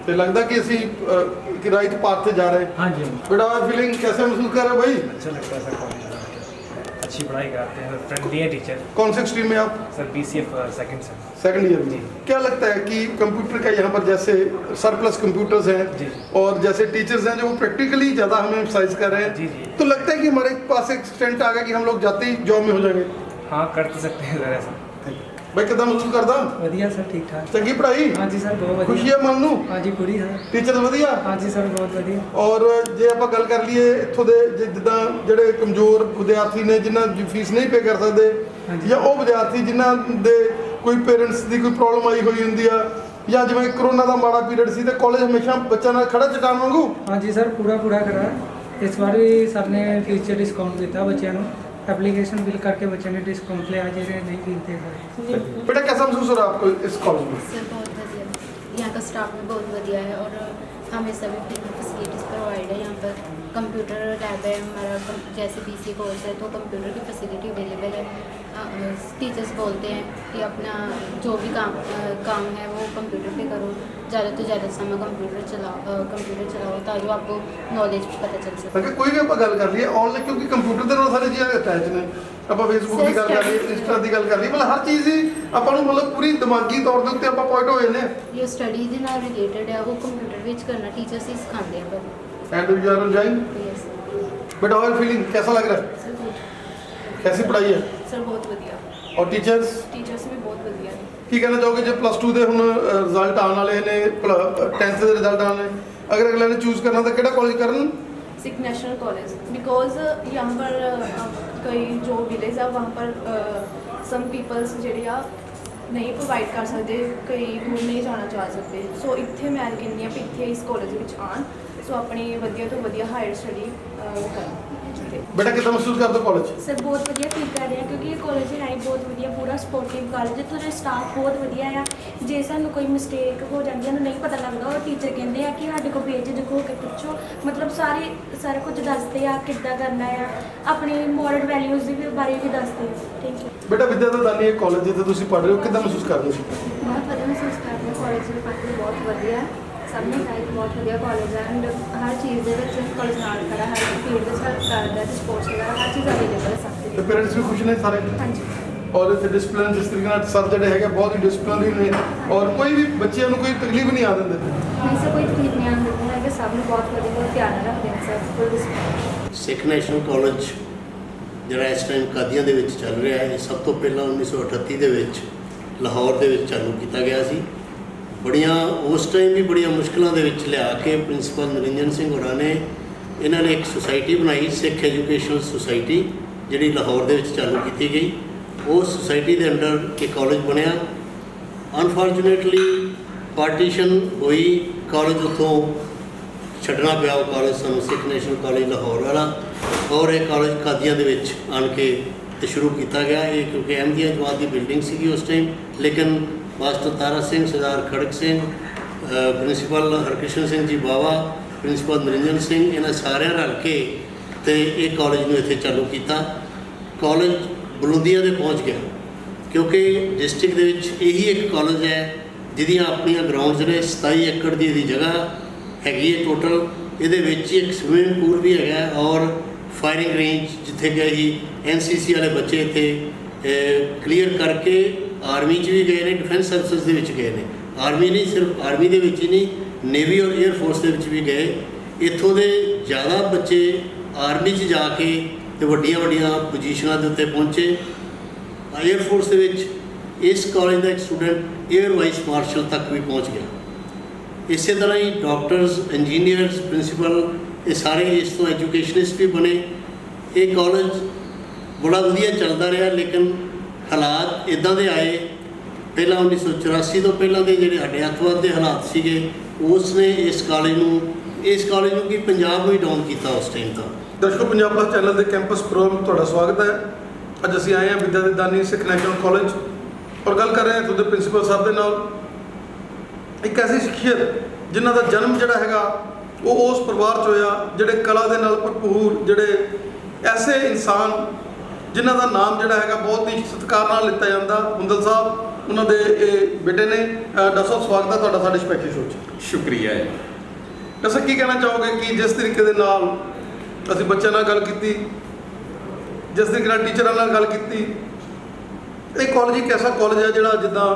ਤੇ ਲੱਗਦਾ ਕਿ ਅਸੀਂ ਇੱਕ ਰਾਈਟ ਪਾਥ ਤੇ ਜਾ ਰਹੇ। हाँ जी, बेटा फीलिंग कैसे महसूस कर रहे हो भाई? अच्छा लगता है सर कॉलेज में, अच्छी पढ़ाई कराते हैं, फ्रेंडली है टीचर। कौन से स्ट्रीम में आप? Sir BCF second sem. Second year जी। में। क्या लगता है कि कंप्यूटर का यहाँ पर जैसे सरप्लस कंप्यूटर्स हैं जी। और जैसे टीचर्स हैं जो प्रैक्टिकली ज़्यादा हमें एम्फसाइज कर रहे हैं, जी, जी। तो लगता है कि हमारे पास एक स्टेंट आ गया कि हम लोग जाते ही जॉब में हो जाएंगे? हाँ कर तो सकते हैं सर ऐसा। भाई कितना महसूस करता? ਵਧੀਆ ਸਰ, ਠੀਕ ਠਾਕ। चंगी पढ़ाई? हाँ जी सर, बहुत खुशी ਵਧੀਆ। है मन नू? हाँ जी ਪੂਰੀ ਸਰ। टीचर वधिया? हाँ जी ਸਰ, ਬਹੁਤ ਵਧੀਆ। ਔਰ ਜੇ ਆਪਾਂ ਗੱਲ ਕਰ ਲਈਏ ਇੱਥੋਂ ਦੇ ਜਿੱਦਾਂ ਜਿਹੜੇ ਕਮਜ਼ੋਰ ਵਿਦਿਆਰਥੀ ਨੇ, ਜਿਨ੍ਹਾਂ ਦੀ ਫੀਸ ਨਹੀਂ ਪੇ ਕਰ ਸਕਦੇ, ਹਾਂਜੀ। ਜਾਂ ਉਹ ਵਿਦਿਆਰਥੀ ਜਿਨ੍ਹਾਂ ਦੇ ਕੋਈ ਪੇਰੈਂਟਸ ਦੀ ਕੋਈ ਪ੍ਰੋਬਲਮ ਆਈ ਹੋਈ ਹੁੰਦੀ ਆ, ਜਾਂ ਜਿਵੇਂ ਕਰੋਨਾ ਦਾ ਮਾੜਾ ਪੀਰੀਅਡ ਸੀ ਤੇ ਕਾਲਜ ਹਮੇਸ਼ਾ ਬੱਚਿਆਂ ਨਾਲ ਖੜਾ ਚਟਾਨ ਵਾਂਗੂ। हाँ जी सर, पूरा करा। इस बार भी सर ने टीचर डिस्काउंट ਦਿੱਤਾ ਬੱਚਿਆਂ ਨੂੰ, एप्लीकेशन फिल करके बच्चे ने डिस्काउंट लिया, जिन्हें नहीं गिनते सर। बेटा कैसा महसूस हो रहा है आपको इस कॉलेज में? सर बहुत बढ़िया, यहाँ का स्टाफ भी बहुत बढ़िया है और हमें सभी फैसिलिटीज़ प्रोवाइड है। यहाँ पर कंप्यूटर लैब है हमारा, जैसे BCA कोर्स है तो कंप्यूटर की फैसिलिटी अवेलेबल है। टीचर्स बोलते हैं कि अपना जो भी काम है वो कंप्यूटर पे करो, ज़्यादा तो ज़्यादा समय कंप्यूटर चलाओ ताकि आपको नॉलेज पता चल सके। अगर कोई भी आप गल कर लिए ऑनलाइन, क्योंकि कंप्यूटर ਦੇ ਨਾਲ ਸਾਰੇ ਚੀਜ਼ਾਂ ਅਟੈਚ ਨੇ, ਆਪਾਂ ਫੇਸਬੁੱਕ ਦੀ ਗੱਲ ਕਰ ਲਈਏ, ਇੰਸਟਾ ਦੀ ਗੱਲ ਕਰ ਲਈਏ, ਮਤਲਬ ਹਰ ਚੀਜ਼ ਹੀ ਆਪਾਂ ਨੂੰ ਮਤਲਬ ਪੂਰੀ ਦਿਮਾਗੀ ਤੌਰ ਦੇ ਉੱਤੇ ਆਪਾਂ ਪੁਆਇੰਟ ਹੋ ਜਾਂਦੇ ਆ। ਜੋ ਸਟੱਡੀ ਦੇ ਨਾਲ ਰਿਲੇਟਡ ਹੈ ਉਹ ਕੰਪਿਊਟਰ ਵਿੱਚ ਕਰਨਾ ਟੀਚਰਸ ਹੀ ਸਿਖਾਉਂਦੇ ਆ ਪਰ। And you are enjoying? Yes बेटा हाउ आर फीलिंग, कैसा लग रहा है? Sir good. कैसी पढ़ाई है सर बहुत वधिया और टीचर्स टीचर्स भी बहुत वधिया ने ਕੀ ਕਹਿਣਾ ਚਾਹੋਗੇ ਜੇ ਪਲੱਸ 2 ਦੇ ਹੁਣ ਰਿਜ਼ਲਟ ਆਉਣ ਵਾਲੇ ਨੇ 10th ਦੇ ਰਿਜ਼ਲਟ ਆਉਣ ਨੇ अगर अगले ने चूज़ करना तो केड़ा कॉलेज करन सिख नेशनल कॉलेज बिकॉज यहाँ पर कई जो विलेज है वहाँ पर सम पीपल्स जेह्ड़े नहीं प्रोवाइड कर सकते कई दूर नहीं जाना चाह सकते सो इत्थे मैं कहनी हाँ भी इत्थे इस कॉलेज विच आन सो अपनी वधिया तो वधिया हायर स्टडी करन बेटा कितना महसूस करते कॉलेज सर बहुत वधिया फील कर रहे हैं क्योंकि ये कॉलेज है बहुत वधिया पूरा सपोर्टिव कॉलेज है तो स्टाफ बहुत वधिया है जे सानू कोई मिसटेक हो जाती है नहीं पता लगता और टीचर कहते हैं कि साढ़े को बेझिझक हो के पूछो मतलब सारा कुछ दसते हैं किद्दां करना है अपनी मॉरल वैल्यूज़ के बारे भी दसते हैं थैंक यू बेटा विद्या दा दानी कॉलेज जिथे तुसीं पढ़ रहे हो कितना महसूस कर रहे हो बहुत वधिया महसूस कर रहे हो कॉलेज में पढ़ के बहुत वधिया है सबने कहा कि बहुत वधिया कॉलेज है एंड हर चीज़ के कॉलेज नाल खड़ा हर फील्ड में हेल्प करता है स्पोर्ट्स वगैरह हर चीज़ अवेलेबल है सब ਤੇ ਪੇਰੈਂਟਸ ਵੀ ਖੁਸ਼ ਨੇ ਸਾਰੇ हाँ जी ਔਰ ਇੱਥੇ ਡਿਸਪਲਿਨ ਜਿਸ ਤਰੀਕੇ ਨਾਲ ਸਰ ਜਿਹੜੇ ਹੈਗੇ ਬਹੁਤ ਹੀ ਡਿਸਪਲਿਨਰੀ ਨੇ ਔਰ ਕੋਈ ਵੀ ਬੱਚਿਆਂ ਨੂੰ ਕੋਈ ਤਕਲੀਫ ਨਹੀਂ ਆ ਦਿੰਦੇ नहीं से कोई तकलीफ नहीं आती है कि सब बहुत वधिया ध्यान रखते हैं सब full respect Sikh national college ਜਿਹੜਾ ਇਸ ਟਾਈਮ ਕਾਦੀਆਂ ਦੇ ਵਿੱਚ ਚੱਲ ਰਿਹਾ ਹੈ ਇਹ ਸਭ ਤੋਂ ਪਹਿਲਾਂ 1938 ਦੇ ਵਿੱਚ ਲਾਹੌਰ ਦੇ ਵਿੱਚ ਚਾਲੂ ਕੀਤਾ ਗਿਆ ਸੀ ਬੜੀਆਂ ਉਸ ਟਾਈਮ ਵੀ ਬੜੀਆਂ ਮੁਸ਼ਕਲਾਂ ਦੇ ਵਿੱਚ ਲਿਆ ਕੇ ਪ੍ਰਿੰਸੀਪਲ ਨਰਿੰਜਨ ਸਿੰਘ ਹੋਰਾਂ ਨੇ ਇਹਨਾਂ ਨੇ ਇੱਕ ਸੁਸਾਇਟੀ ਬਣਾਈ ਸਿੱਖ ਐਜੂਕੇਸ਼ਨਲ ਸੁਸਾਇਟੀ ਜਿਹੜੀ ਲਾਹੌਰ ਦੇ ਵਿੱਚ ਚਾਲੂ ਕੀਤੀ ਗਈ ਉਸ ਸੁਸਾਇਟੀ ਦੇ ਅੰਡਰ ਇਹ ਕਾਲਜ ਬਣਿਆ ਅਨਫੋਰਚੂਨੇਟਲੀ ਪਾਰਟੀਸ਼ਨ ਹੋਈ ਕਾਲਜ ਉੱਥੋਂ ਛੱਡਣਾ ਪਿਆ ਉਹ ਕਾਲਜ ਸਾਨੂੰ ਸਿੱਖ ਨੈਸ਼ਨਲ ਕਾਲਜ ਲਾਹੌਰ ਵਾਲਾ ਔਰ ਇਹ ਕਾਲਜ ਕਾਦੀਆਂ ਦੇ ਵਿੱਚ ਆਣ ਕੇ ਤੇ ਸ਼ੁਰੂ ਕੀਤਾ ਗਿਆ ਇਹ ਕਿਉਂਕਿ ਅਹਿਮਦੀਆਬਾਦ ਦੀ ਬਿਲਡਿੰਗ ਸੀਗੀ ਉਸ ਟਾਈਮ ਲੇਕਿਨ ਮਾਸਟਰ ਤਾਰਾ ਸਿੰਘ ਸਰਦਾਰ ਖੜਕ ਸਿੰਘ ਪ੍ਰਿੰਸੀਪਲ ਹਰਕ੍ਰਿਸ਼ਨ ਸਿੰਘ ਜੀ ਬਾਵਾ ਪ੍ਰਿੰਸੀਪਲ ਨਰਿੰਜਨ ਸਿੰਘ ਇਹਨਾਂ ਸਾਰਿਆਂ ਰਲ ਕੇ ਤੇ ਇਹ ਕਾਲਜ ਨੂੰ ਇੱਥੇ ਚਾਲੂ ਕੀਤਾ ਕਾਲਜ ਬੁਲੰਦੀਆਂ ਤੇ ਪਹੁੰਚ ਗਿਆ ਕਿਉਂਕਿ ਡਿਸਟ੍ਰਿਕਟ ਦੇ ਵਿੱਚ ਇਹੀ ਇੱਕ ਕਾਲਜ ਹੈ ਜਿਹਦੀਆਂ ਆਪਣੀਆਂ ਗਰਾਊਂਡਸ ਨੇ 27 ਏਕੜ ਦੀ ਇਹਦੀ ਜਗ੍ਹਾ ਹੈਗੀ ਹੈ ਟੋਟਲ ਇਹਦੇ ਵਿੱਚ ਇੱਕ ਸਵਿਮਿੰਗ ਪੂਲ ਵੀ ਹੈਗਾ ਔਰ ਫਾਇਰਿੰਗ ਰੇਂਜ ਜਿੱਥੇ ਕਿ ਅਸੀਂ NCC ਵਾਲੇ ਬੱਚੇ ਇੱਥੇ ਕਲੀਅਰ ਕਰਕੇ ਆਰਮੀ 'ਚ ਵੀ ਗਏ ਨੇ ਡਿਫੈਂਸ ਸਰਵਿਸਿਜ਼ ਦੇ ਵਿੱਚ ਗਏ ਨੇ ਆਰਮੀ ਨਹੀਂ ਸਿਰਫ ਆਰਮੀ ਦੇ ਵਿੱਚ ਹੀ ਨਹੀਂ ਨੇਵੀ ਔਰ ਏਅਰ ਫੋਰਸ ਦੇ ਵਿੱਚ ਵੀ ਗਏ ਇੱਥੋਂ ਦੇ ਜ਼ਿਆਦਾ ਬੱਚੇ ਆਰਮੀ 'ਚ ਜਾ ਕੇ ਤੇ ਵੱਡੀਆਂ ਪੋਜੀਸ਼ਨਾਂ ਦੇ ਉੱਤੇ ਪਹੁੰਚੇ ਏਅਰ ਫੋਰਸ ਦੇ ਵਿੱਚ ਇਸ ਕਾਲਜ ਦਾ ਇੱਕ ਸਟੂਡੈਂਟ ਏਅਰ ਵਾਈਸ ਮਾਰਸ਼ਲ ਤੱਕ ਵੀ ਪਹੁੰਚ ਗਿਆ ਇਸੇ ਤਰ੍ਹਾਂ ਹੀ ਡਾਕਟਰਸ ਇੰਜੀਨੀਅਰਸ ਪ੍ਰਿੰਸੀਪਲ ਇਹ ਸਾਰੇ ਇਸ ਤੋਂ ਐਜੂਕੇਸ਼ਨਿਸਟ ਵੀ ਬਣੇ ਇਹ ਕਾਲਜ ਬੜਾ ਵਧੀਆ ਚੱਲਦਾ ਰਿਹਾ ਲੇਕਿਨ ਹਾਲਾਤ ਇੱਦਾਂ ਦੇ ਆਏ ਪਹਿਲਾਂ 1984 ਤੋਂ ਪਹਿਲਾਂ ਦੇ ਜਿਹੜੇ ਸਾਡੇ ਅੱਤਵਾਦ ਦੇ ਹਾਲਾਤ ਸੀਗੇ ਉਸ ਨੇ ਇਸ ਕਾਲਜ ਨੂੰ ਕੀ ਪੰਜਾਬ ਨੂੰ ਹੀ ਡਾਊਨ ਕੀਤਾ ਉਸ ਟਾਈਮ ਤਾਂ ਦਰਸ਼ਕੋ ਪੰਜਾਬ ਪਲੱਸ ਚੈਨਲ ਦੇ ਕੈਂਪਸ ਪ੍ਰੋਗਰਾਮ ਤੁਹਾਡਾ ਸਵਾਗਤ ਹੈ ਅੱਜ ਅਸੀਂ ਆਏ ਹਾਂ ਵਿਦਿਆ ਦੇ ਦਾਨੀ ਸਿੱਖ ਨੈਸ਼ਨਲ ਕਾਲਜ ਔਰ ਗੱਲ ਕਰ ਰਹੇ ਹਾਂ ਤੁਹਾਡੇ ਪ੍ਰਿੰਸੀਪਲ ਸਾਹਿਬ ਦੇ ਨਾਲ ਇੱਕ ਐਸੀ ਸਿੱਖਿਅਤ ਜਿਨ੍ਹਾਂ ਦਾ ਜਨਮ ਜਿਹੜਾ ਹੈਗਾ ਉਹ ਉਸ ਪਰਿਵਾਰ 'ਚ ਹੋਇਆ ਜਿਹੜੇ ਕਲਾ ਦੇ ਨਾਲ ਭਰਪੂਰ ਜਿਹੜੇ ਐਸੇ ਇਨਸਾਨ ਜਿਨ੍ਹਾਂ ਦਾ ਨਾਮ ਜਿਹੜਾ ਹੈਗਾ ਬਹੁਤ ਹੀ ਸਤਿਕਾਰ ਨਾਲ ਲਿੱਤਾ ਜਾਂਦਾ ਹੁੰਦਲ ਸਾਹਿਬ ਉਹਨਾਂ ਦੇ ਇਹ ਬੇਟੇ ਨੇ ਡਾਕਟਰ ਸਾਹਿਬ ਸਵਾਗਤ ਹੈ ਤੁਹਾਡਾ ਸਾਡੇ ਸਪੈਸ਼ਲ ਸ਼ੋਅ 'ਚ ਸ਼ੁਕਰੀਆ ਜੀ ਡਾਕਟਰ ਸਾਹਿਬ ਕੀ ਕਹਿਣਾ ਚਾਹੋਗੇ ਕਿ ਜਿਸ ਤਰੀਕੇ ਦੇ ਨਾਲ ਅਸੀਂ ਬੱਚਿਆਂ ਨਾਲ ਗੱਲ ਕੀਤੀ ਜਿਸ ਤਰੀਕੇ ਨਾਲ ਟੀਚਰਾਂ ਨਾਲ ਗੱਲ ਕੀਤੀ ਇਹ ਕਾਲਜ ਇੱਕ ਐਸਾ ਕਾਲਜ ਹੈ ਜਿਹੜਾ ਜਿੱਦਾਂ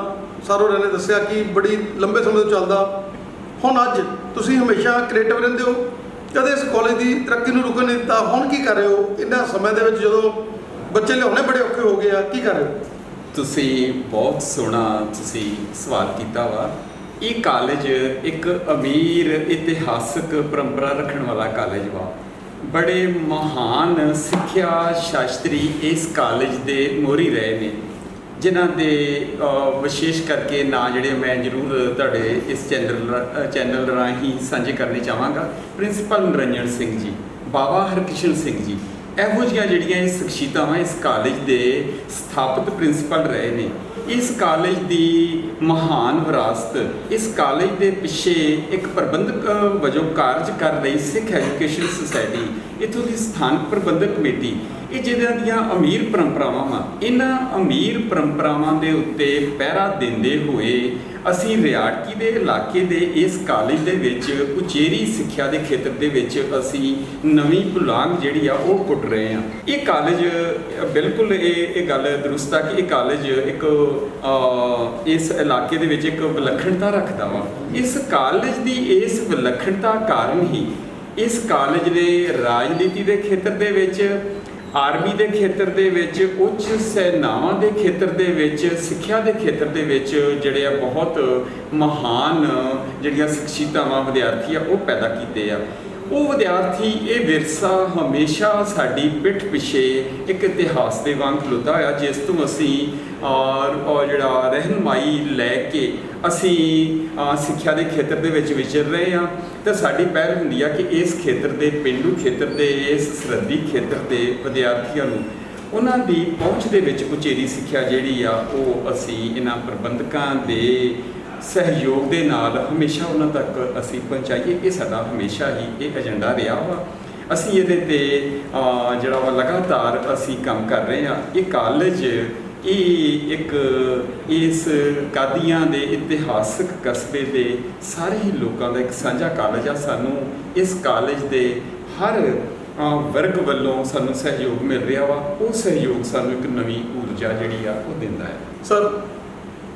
ਸਰ ਹੋਰਾਂ ਨੇ ਦੱਸਿਆ ਕਿ ਬੜੀ ਲੰਬੇ ਸਮੇਂ ਤੋਂ ਚੱਲਦਾ ਹੁਣ ਅੱਜ ਤੁਸੀਂ ਹਮੇਸ਼ਾ ਕ੍ਰੀਏਟਿਵ ਰਹਿੰਦੇ ਹੋ ਕਦੇ ਇਸ ਕਾਲਜ ਦੀ ਤਰੱਕੀ ਨੂੰ ਰੁਕਣ ਨਹੀਂ ਦਿੱਤਾ ਹੁਣ ਕੀ ਕਰ ਰਹੇ ਹੋ ਇਹਨਾਂ ਸਮੇਂ ਦੇ ਵਿੱਚ ਜਦੋਂ ਬੱਚੇ ਲਿਆਉਣੇ ਬੜੇ ਔਖੇ ਹੋ ਗਏ ਆ ਕੀ ਕਰ ਰਹੇ ਹੋ ਤੁਸੀਂ ਬਹੁਤ ਸੋਹਣਾ ਸਵਾਲ ਕੀਤਾ ਵਾ ਇਹ ਕਾਲਜ ਇੱਕ ਅਮੀਰ ਇਤਿਹਾਸਕ ਪਰੰਪਰਾ ਰੱਖਣ ਵਾਲਾ ਕਾਲਜ ਵਾ ਬੜੇ ਮਹਾਨ ਸਿੱਖਿਆ ਸ਼ਾਸਤਰੀ ਇਸ ਕਾਲਜ ਦੇ ਮੋਹਰੀ ਰਹੇ ਨੇ ਜਿਨ੍ਹਾਂ ਦੇ ਵਿਸ਼ੇਸ਼ ਕਰਕੇ ਨਾਂ ਜਿਹੜੇ ਮੈਂ ਜ਼ਰੂਰ ਤੁਹਾਡੇ ਇਸ ਚੈਨਲ ਰਾਹੀਂ ਸਾਂਝੇ ਕਰਨੇ ਚਾਹਾਂਗਾ ਪ੍ਰਿੰਸੀਪਲ ਨਰਿੰਜਨ ਸਿੰਘ ਜੀ ਬਾਬਾ ਹਰਕ੍ਰਿਸ਼ਨ ਸਿੰਘ ਜੀ ਇਹੋ ਜਿਹੀਆਂ ਜਿਹੜੀਆਂ ਇਹ ਸ਼ਖਸੀਅਤਾਂ ਇਸ ਕਾਲਜ ਦੇ ਸਥਾਪਿਤ ਪ੍ਰਿੰਸੀਪਲ ਰਹੇ ਨੇ ਇਸ ਕਾਲਜ ਦੀ ਮਹਾਨ ਵਿਰਾਸਤ ਇਸ ਕਾਲਜ ਦੇ ਪਿੱਛੇ ਇੱਕ ਪ੍ਰਬੰਧਕ ਵਜੋਂ ਕਾਰਜ ਕਰ ਰਹੀ ਸਿੱਖ ਐਜੂਕੇਸ਼ਨ ਸੁਸਾਇਟੀ ਇੱਥੋਂ ਦੀ ਸਥਾਨਕ ਪ੍ਰਬੰਧਕ ਕਮੇਟੀ ਇਹ ਜਿਹਨਾਂ ਦੀਆਂ ਅਮੀਰ ਪਰੰਪਰਾਵਾਂ ਵਾ ਇਹਨਾਂ ਅਮੀਰ ਪਰੰਪਰਾਵਾਂ ਦੇ ਉੱਤੇ ਪਹਿਰਾ ਦਿੰਦੇ ਹੋਏ ਅਸੀਂ ਰਿਆੜਕੀ ਦੇ ਇਲਾਕੇ ਦੇ ਇਸ ਕਾਲਜ ਦੇ ਵਿੱਚ ਉਚੇਰੀ ਸਿੱਖਿਆ ਦੇ ਖੇਤਰ ਦੇ ਵਿੱਚ ਅਸੀਂ ਨਵੀਂ ਪੁਲਾਂਘ ਜਿਹੜੀ ਆ ਉਹ ਪੁੱਟ ਰਹੇ ਹਾਂ ਇਹ ਕਾਲਜ ਬਿਲਕੁਲ ਇਹ ਗੱਲ ਦਰੁਸਤ ਆ ਕਿ ਇਹ ਕਾਲਜ ਇੱਕ ਇਸ ਇਲਾਕੇ ਦੇ ਵਿੱਚ ਇੱਕ ਵਿਲੱਖਣਤਾ ਰੱਖਦਾ ਵਾ ਇਸ ਕਾਲਜ ਦੀ ਇਸ ਵਿਲੱਖਣਤਾ ਕਾਰਨ ਹੀ ਇਸ ਕਾਲਜ ਨੇ ਰਾਜਨੀਤੀ ਦੇ ਖੇਤਰ ਦੇ ਵਿੱਚ ਆਰਮੀ ਦੇ ਖੇਤਰ ਦੇ ਵਿੱਚ, ਉੱਚ ਸੈਨਾਵਾਂ ਦੇ ਖੇਤਰ ਦੇ ਵਿੱਚ, ਸਿੱਖਿਆ ਦੇ ਖੇਤਰ ਦੇ ਵਿੱਚ ਜਿਹੜੇ ਆ ਬਹੁਤ ਮਹਾਨ ਜਿਹੜੀਆਂ ਸ਼ਖਸੀਅਤਾਂ ਵਿਦਿਆਰਥੀ ਆ ਉਹ ਪੈਦਾ ਕੀਤੇ ਆ। ਉਹ ਵਿਦਿਆਰਥੀ, ਇਹ ਵਿਰਸਾ ਹਮੇਸ਼ਾ ਸਾਡੀ ਪਿੱਠ ਪਿੱਛੇ ਇੱਕ ਇਤਿਹਾਸ ਦੇ ਵਾਂਗ ਖਲੋਤਾ ਹੋਇਆ, ਜਿਸ ਤੋਂ ਅਸੀਂ ਔਰ ਜਿਹੜਾ ਰਹਿਨਮਾਈ ਲੈ ਕੇ ਅਸੀਂ ਸਿੱਖਿਆ ਦੇ ਖੇਤਰ ਦੇ ਵਿੱਚ ਵਿਚਰ ਰਹੇ ਹਾਂ। ਤਾਂ ਸਾਡੀ ਪਹਿਲ ਹੁੰਦੀ ਆ ਕਿ ਇਸ ਖੇਤਰ ਦੇ, ਪੇਂਡੂ ਖੇਤਰ ਦੇ, ਇਸ ਸਰਹੱਦੀ ਖੇਤਰ ਦੇ ਵਿਦਿਆਰਥੀਆਂ ਨੂੰ ਉਹਨਾਂ ਦੀ ਪਹੁੰਚ ਦੇ ਵਿੱਚ ਉਚੇਰੀ ਸਿੱਖਿਆ ਜਿਹੜੀ ਆ ਉਹ ਅਸੀਂ ਇਹਨਾਂ ਪ੍ਰਬੰਧਕਾਂ ਦੇ ਸਹਿਯੋਗ ਦੇ ਨਾਲ ਹਮੇਸ਼ਾ ਉਹਨਾਂ ਤੱਕ ਅਸੀਂ ਪਹੁੰਚਾਈਏ। ਇਹ ਸਾਡਾ ਹਮੇਸ਼ਾ ਹੀ ਇਹ ਏਜੰਡਾ ਰਿਹਾ ਵਾ। ਅਸੀਂ ਇਹਦੇ 'ਤੇ ਜਿਹੜਾ ਵਾ ਲਗਾਤਾਰ ਅਸੀਂ ਕੰਮ ਕਰ ਰਹੇ ਹਾਂ। ਇਹ ਕਾਲਜ ਇਹ ਇੱਕ ਇਸ ਕਾਦੀਆਂ ਦੇ ਇਤਿਹਾਸਕ ਕਸਬੇ ਦੇ ਸਾਰੇ ਹੀ ਲੋਕਾਂ ਦਾ ਇੱਕ ਸਾਂਝਾ ਕਾਲਜ ਆ। ਸਾਨੂੰ ਇਸ ਕਾਲਜ ਦੇ ਹਰ ਵਰਗ ਵੱਲੋਂ ਸਾਨੂੰ ਸਹਿਯੋਗ ਮਿਲ ਰਿਹਾ ਵਾ। ਉਹ ਸਹਿਯੋਗ ਸਾਨੂੰ ਇੱਕ ਨਵੀਂ ਊਰਜਾ ਜਿਹੜੀ ਆ ਉਹ ਦਿੰਦਾ ਹੈ। ਸਰ,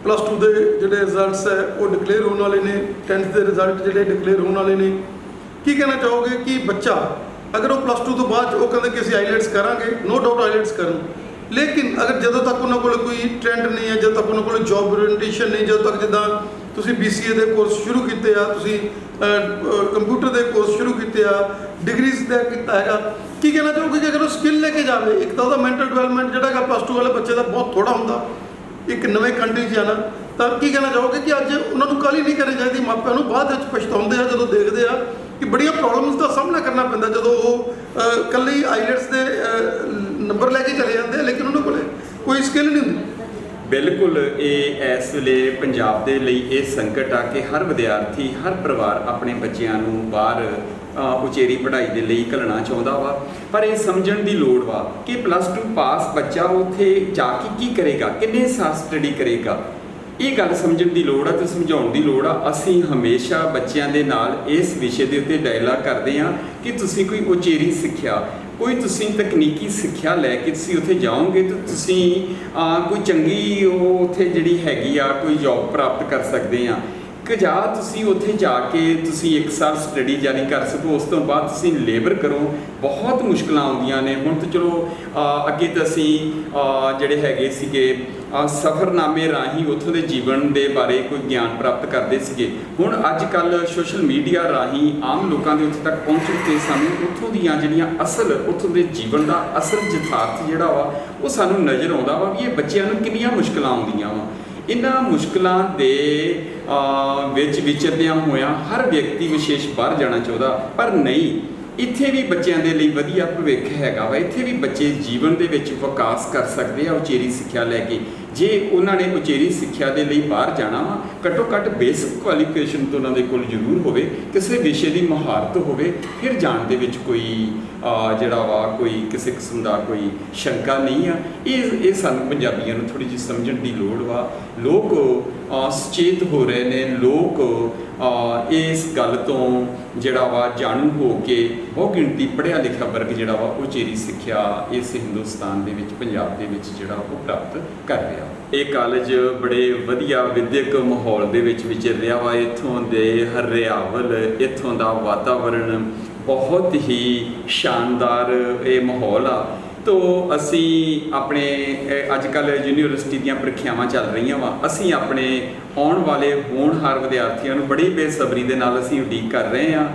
ਪਲੱਸ 2 ਦੇ ਜਿਹੜੇ ਰਿਜ਼ਲਟਸ ਹੈ ਉਹ ਡਿਕਲੇਅਰ ਹੋਣ ਵਾਲੇ ਨੇ, 10th ਦੇ ਰਿਜ਼ਲਟ ਜਿਹੜੇ ਡਿਕਲੇਅਰ ਹੋਣ ਵਾਲੇ ਨੇ। ਕੀ ਕਹਿਣਾ ਚਾਹੋਗੇ ਕਿ ਬੱਚਾ ਅਗਰ ਉਹ ਪਲੱਸ 2 ਤੋਂ ਬਾਅਦ ਉਹ ਕਹਿੰਦੇ ਕਿ ਅਸੀਂ ਆਈਲੈਟਸ ਕਰਾਂਗੇ, ਨੋ ਡਾਊਟ ਆਈਲੈਟਸ ਕਰਨ, ਲੇਕਿਨ ਅਗਰ ਜਦੋਂ ਤੱਕ ਉਹਨਾਂ ਕੋਲ ਕੋਈ ਟ੍ਰੈਂਡ ਨਹੀਂ ਹੈ, ਜਦੋਂ ਤੱਕ ਉਹਨਾਂ ਕੋਲ ਜੌਬ ਓਰੀਐਂਟੇਸ਼ਨ ਨਹੀਂ, ਜਦੋਂ ਤੱਕ ਜਿੱਦਾਂ ਤੁਸੀਂ BCA ਦੇ ਕੋਰਸ ਸ਼ੁਰੂ ਕੀਤੇ ਆ, ਤੁਸੀਂ ਕੰਪਿਊਟਰ ਦੇ ਕੋਰਸ ਸ਼ੁਰੂ ਕੀਤੇ ਆ, ਡਿਗਰੀਜ਼ ਦਾ ਕੀਤਾ ਹੈਗਾ, ਕੀ ਕਹਿਣਾ ਚਾਹੋਗੇ ਕਿ ਅਗਰ ਉਹ ਸਕਿੱਲ ਲੈ ਕੇ ਜਾਵੇ? ਇੱਕ ਤਾਂ ਉਹਦਾ ਮੈਂਟਲ ਡਿਵੈਲਪਮੈਂਟ ਜਿਹੜਾ ਹੈਗਾ ਪਲੱਸ 2 ਵਾਲੇ ਬੱਚੇ ਦਾ ਬਹੁਤ ਥੋੜ੍ਹਾ ਹੁੰਦਾ ਇੱਕ ਨਵੇਂ ਕੰਟਰੀ 'ਚ ਜਾਣਾ, ਤਾਂ ਕੀ ਕਹਿਣਾ ਚਾਹੋਗੇ ਕਿ ਅੱਜ ਉਹਨਾਂ ਨੂੰ ਕਾਹਲੀ ਨਹੀਂ ਕਰਨੀ ਚਾਹੀਦੀ? ਮਾਪਿਆਂ ਨੂੰ ਬਾਅਦ ਵਿੱਚ ਪਛਤਾਉਂਦੇ ਆ ਜਦੋਂ ਦੇਖਦੇ ਆ ਕਿ ਬੜੀਆਂ ਪ੍ਰੋਬਲਮਸ ਦਾ ਸਾਹਮਣਾ ਕਰਨਾ ਪੈਂਦਾ ਜਦੋਂ ਉਹ ਇਕੱਲੀ ਆਈਲੈਟਸ ਦੇ ਨੰਬਰ ਲੈ ਕੇ ਚਲੇ ਜਾਂਦੇ ਆ, ਲੇਕਿਨ ਉਹਨਾਂ ਕੋਲ ਕੋਈ ਸਕਿੱਲ ਨਹੀਂ ਹੁੰਦੀ। ਬਿਲਕੁਲ, ਇਹ ਇਸ ਵੇਲੇ ਪੰਜਾਬ ਦੇ ਲਈ ਇਹ ਸੰਕਟ ਆ ਕਿ ਹਰ ਵਿਦਿਆਰਥੀ, ਹਰ ਪਰਿਵਾਰ ਆਪਣੇ ਬੱਚਿਆਂ ਨੂੰ ਬਾਹਰ ਉਚੇਰੀ ਪੜ੍ਹਾਈ ਦੇ ਲਈ ਘੱਲਣਾ ਚਾਹੁੰਦਾ ਵਾ। ਪਰ ਇਹ ਸਮਝਣ ਦੀ ਲੋੜ ਵਾ ਕਿ ਪਲੱਸ 2 ਪਾਸ ਬੱਚਾ ਉੱਥੇ ਜਾ ਕੇ ਕੀ ਕਰੇਗਾ, ਕਿੰਨੇ ਸਾਲ ਸਟੱਡੀ ਕਰੇਗਾ। ਇਹ ਗੱਲ ਸਮਝਣ ਦੀ ਲੋੜ ਆ ਤੇ ਸਮਝਾਉਣ ਦੀ ਲੋੜ ਆ। ਅਸੀਂ ਹਮੇਸ਼ਾ ਬੱਚਿਆਂ ਦੇ ਨਾਲ ਇਸ ਵਿਸ਼ੇ ਦੇ ਉੱਤੇ ਡਾਇਲਾਗ ਕਰਦੇ ਹਾਂ ਕਿ ਤੁਸੀਂ ਕੋਈ ਉਚੇਰੀ ਸਿੱਖਿਆ, ਕੋਈ ਤੁਸੀਂ ਤਕਨੀਕੀ ਸਿੱਖਿਆ ਲੈ ਕੇ ਤੁਸੀਂ ਉੱਥੇ ਜਾਓਗੇ ਤਾਂ ਤੁਸੀਂ ਕੋਈ ਚੰਗੀ ਉਹ ਉੱਥੇ ਜਿਹੜੀ ਹੈਗੀ ਆ ਕੋਈ ਜੌਬ ਪ੍ਰਾਪਤ ਕਰ ਸਕਦੇ ਆ। ਕਿ ਜਾਂ ਤੁਸੀਂ ਉੱਥੇ ਜਾ ਕੇ ਤੁਸੀਂ 1 ਸਾਲ ਸਟੱਡੀ ਜਾਰੀ ਕਰ ਸਕੋ, ਉਸ ਤੋਂ ਬਾਅਦ ਤੁਸੀਂ ਲੇਬਰ ਕਰੋ। ਬਹੁਤ ਮੁਸ਼ਕਲਾਂ ਆਉਂਦੀਆਂ ਨੇ। ਹੁਣ ਤਾਂ ਚਲੋ ਅੱਗੇ ਤਾਂ ਅਸੀਂ ਜਿਹੜੇ ਹੈਗੇ ਸੀਗੇ ਸਫ਼ਰਨਾਮੇ ਰਾਹੀਂ ਉੱਥੋਂ ਦੇ ਜੀਵਨ ਦੇ ਬਾਰੇ ਕੋਈ ਗਿਆਨ ਪ੍ਰਾਪਤ ਕਰਦੇ ਸੀਗੇ। ਹੁਣ ਅੱਜ ਕੱਲ੍ਹ ਸੋਸ਼ਲ ਮੀਡੀਆ ਰਾਹੀਂ ਆਮ ਲੋਕਾਂ ਦੇ ਉੱਥੇ ਤੱਕ ਪਹੁੰਚਣ 'ਤੇ ਸਾਨੂੰ ਉੱਥੋਂ ਦੀਆਂ ਜਿਹੜੀਆਂ ਅਸਲ ਉੱਥੋਂ ਦੇ ਜੀਵਨ ਦਾ ਅਸਲ ਯਥਾਰਥ ਜਿਹੜਾ ਵਾ ਉਹ ਸਾਨੂੰ ਨਜ਼ਰ ਆਉਂਦਾ ਵਾ ਵੀ ਇਹ ਬੱਚਿਆਂ ਨੂੰ ਕਿੰਨੀਆਂ ਮੁਸ਼ਕਲਾਂ ਆਉਂਦੀਆਂ ਵਾ। ਇਹਨਾਂ ਮੁਸ਼ਕਲਾਂ ਦੇ ਵਿੱਚ ਵਿਚਰਦਿਆਂ ਹੋਇਆਂ ਹਰ ਵਿਅਕਤੀ ਵਿਸ਼ੇਸ਼ ਬਾਹਰ ਜਾਣਾ ਚਾਹੁੰਦਾ, ਪਰ ਨਹੀਂ, ਇੱਥੇ ਵੀ ਬੱਚਿਆਂ ਦੇ ਲਈ ਵਧੀਆ ਭਵਿੱਖ ਹੈਗਾ ਵਾ। ਇੱਥੇ ਵੀ ਬੱਚੇ ਜੀਵਨ ਦੇ ਵਿੱਚ ਵਿਕਾਸ ਕਰ ਸਕਦੇ ਆ ਉਚੇਰੀ ਸਿੱਖਿਆ ਲੈ ਕੇ। ਜੇ ਉਹਨਾਂ ਨੇ ਉਚੇਰੀ ਸਿੱਖਿਆ ਦੇ ਲਈ ਬਾਹਰ ਜਾਣਾ ਵਾ, ਘੱਟੋ ਘੱਟ ਬੇਸਿਕ ਕੁਆਲੀਫਿਕੇਸ਼ਨ ਤਾਂ ਉਹਨਾਂ ਦੇ ਕੋਲ ਜ਼ਰੂਰ ਹੋਵੇ, ਕਿਸੇ ਵਿਸ਼ੇ ਦੀ ਮਹਾਰਤ ਹੋਵੇ, ਫਿਰ ਜਾਣ ਦੇ ਵਿੱਚ ਕੋਈ ਜਿਹੜਾ ਵਾ ਕੋਈ ਕਿਸੇ ਕਿਸਮ ਦਾ ਕੋਈ ਸ਼ੰਕਾ ਨਹੀਂ ਆ। ਇਹ ਸਾਨੂੰ ਪੰਜਾਬੀਆਂ ਨੂੰ ਥੋੜ੍ਹੀ ਜਿਹੀ ਸਮਝਣ ਦੀ ਲੋੜ ਵਾ। ਲੋਕ ਸੁਚੇਤ ਹੋ ਰਹੇ ਨੇ, ਲੋਕ ਇਸ ਗੱਲ ਤੋਂ ਜਿਹੜਾ ਵਾ ਜਾਣੂ ਹੋ ਕੇ ਬਹੁ ਗਿਣਤੀ ਪੜ੍ਹਿਆ ਲਿਖਿਆ ਵਰਗ ਜਿਹੜਾ ਵਾ ਉਚੇਰੀ ਸਿੱਖਿਆ ਇਸ ਹਿੰਦੁਸਤਾਨ ਦੇ ਵਿੱਚ, ਪੰਜਾਬ ਦੇ ਵਿੱਚ ਜਿਹੜਾ ਉਹ ਪ੍ਰਾਪਤ ਕਰ ਰਿਹਾ। ਇਹ ਕਾਲਜ ਬੜੇ ਵਧੀਆ ਵਿਦਿਅਕ ਮਾਹੌਲ ਦੇ ਵਿੱਚ ਵਿਚਰ ਰਿਹਾ ਵਾ। ਇੱਥੋਂ ਦੇ ਹਰਿਆਵਲ, ਇੱਥੋਂ ਦਾ ਵਾਤਾਵਰਣ ਬਹੁਤ ਹੀ ਸ਼ਾਨਦਾਰ ਇਹ ਮਾਹੌਲ ਆ। ਤੋ ਅਸੀਂ ਆਪਣੇ ਅੱਜ ਕੱਲ੍ਹ ਯੂਨੀਵਰਸਿਟੀ ਦੀਆਂ ਪ੍ਰੀਖਿਆਵਾਂ ਚੱਲ ਰਹੀਆਂ ਵਾ। ਅਸੀਂ ਆਪਣੇ ਆਉਣ ਵਾਲੇ ਹੋਣਹਾਰ ਵਿਦਿਆਰਥੀਆਂ ਨੂੰ ਬੜੀ ਬੇਸਬਰੀ ਦੇ ਨਾਲ ਅਸੀਂ ਉਡੀਕ ਕਰ ਰਹੇ ਹਾਂ।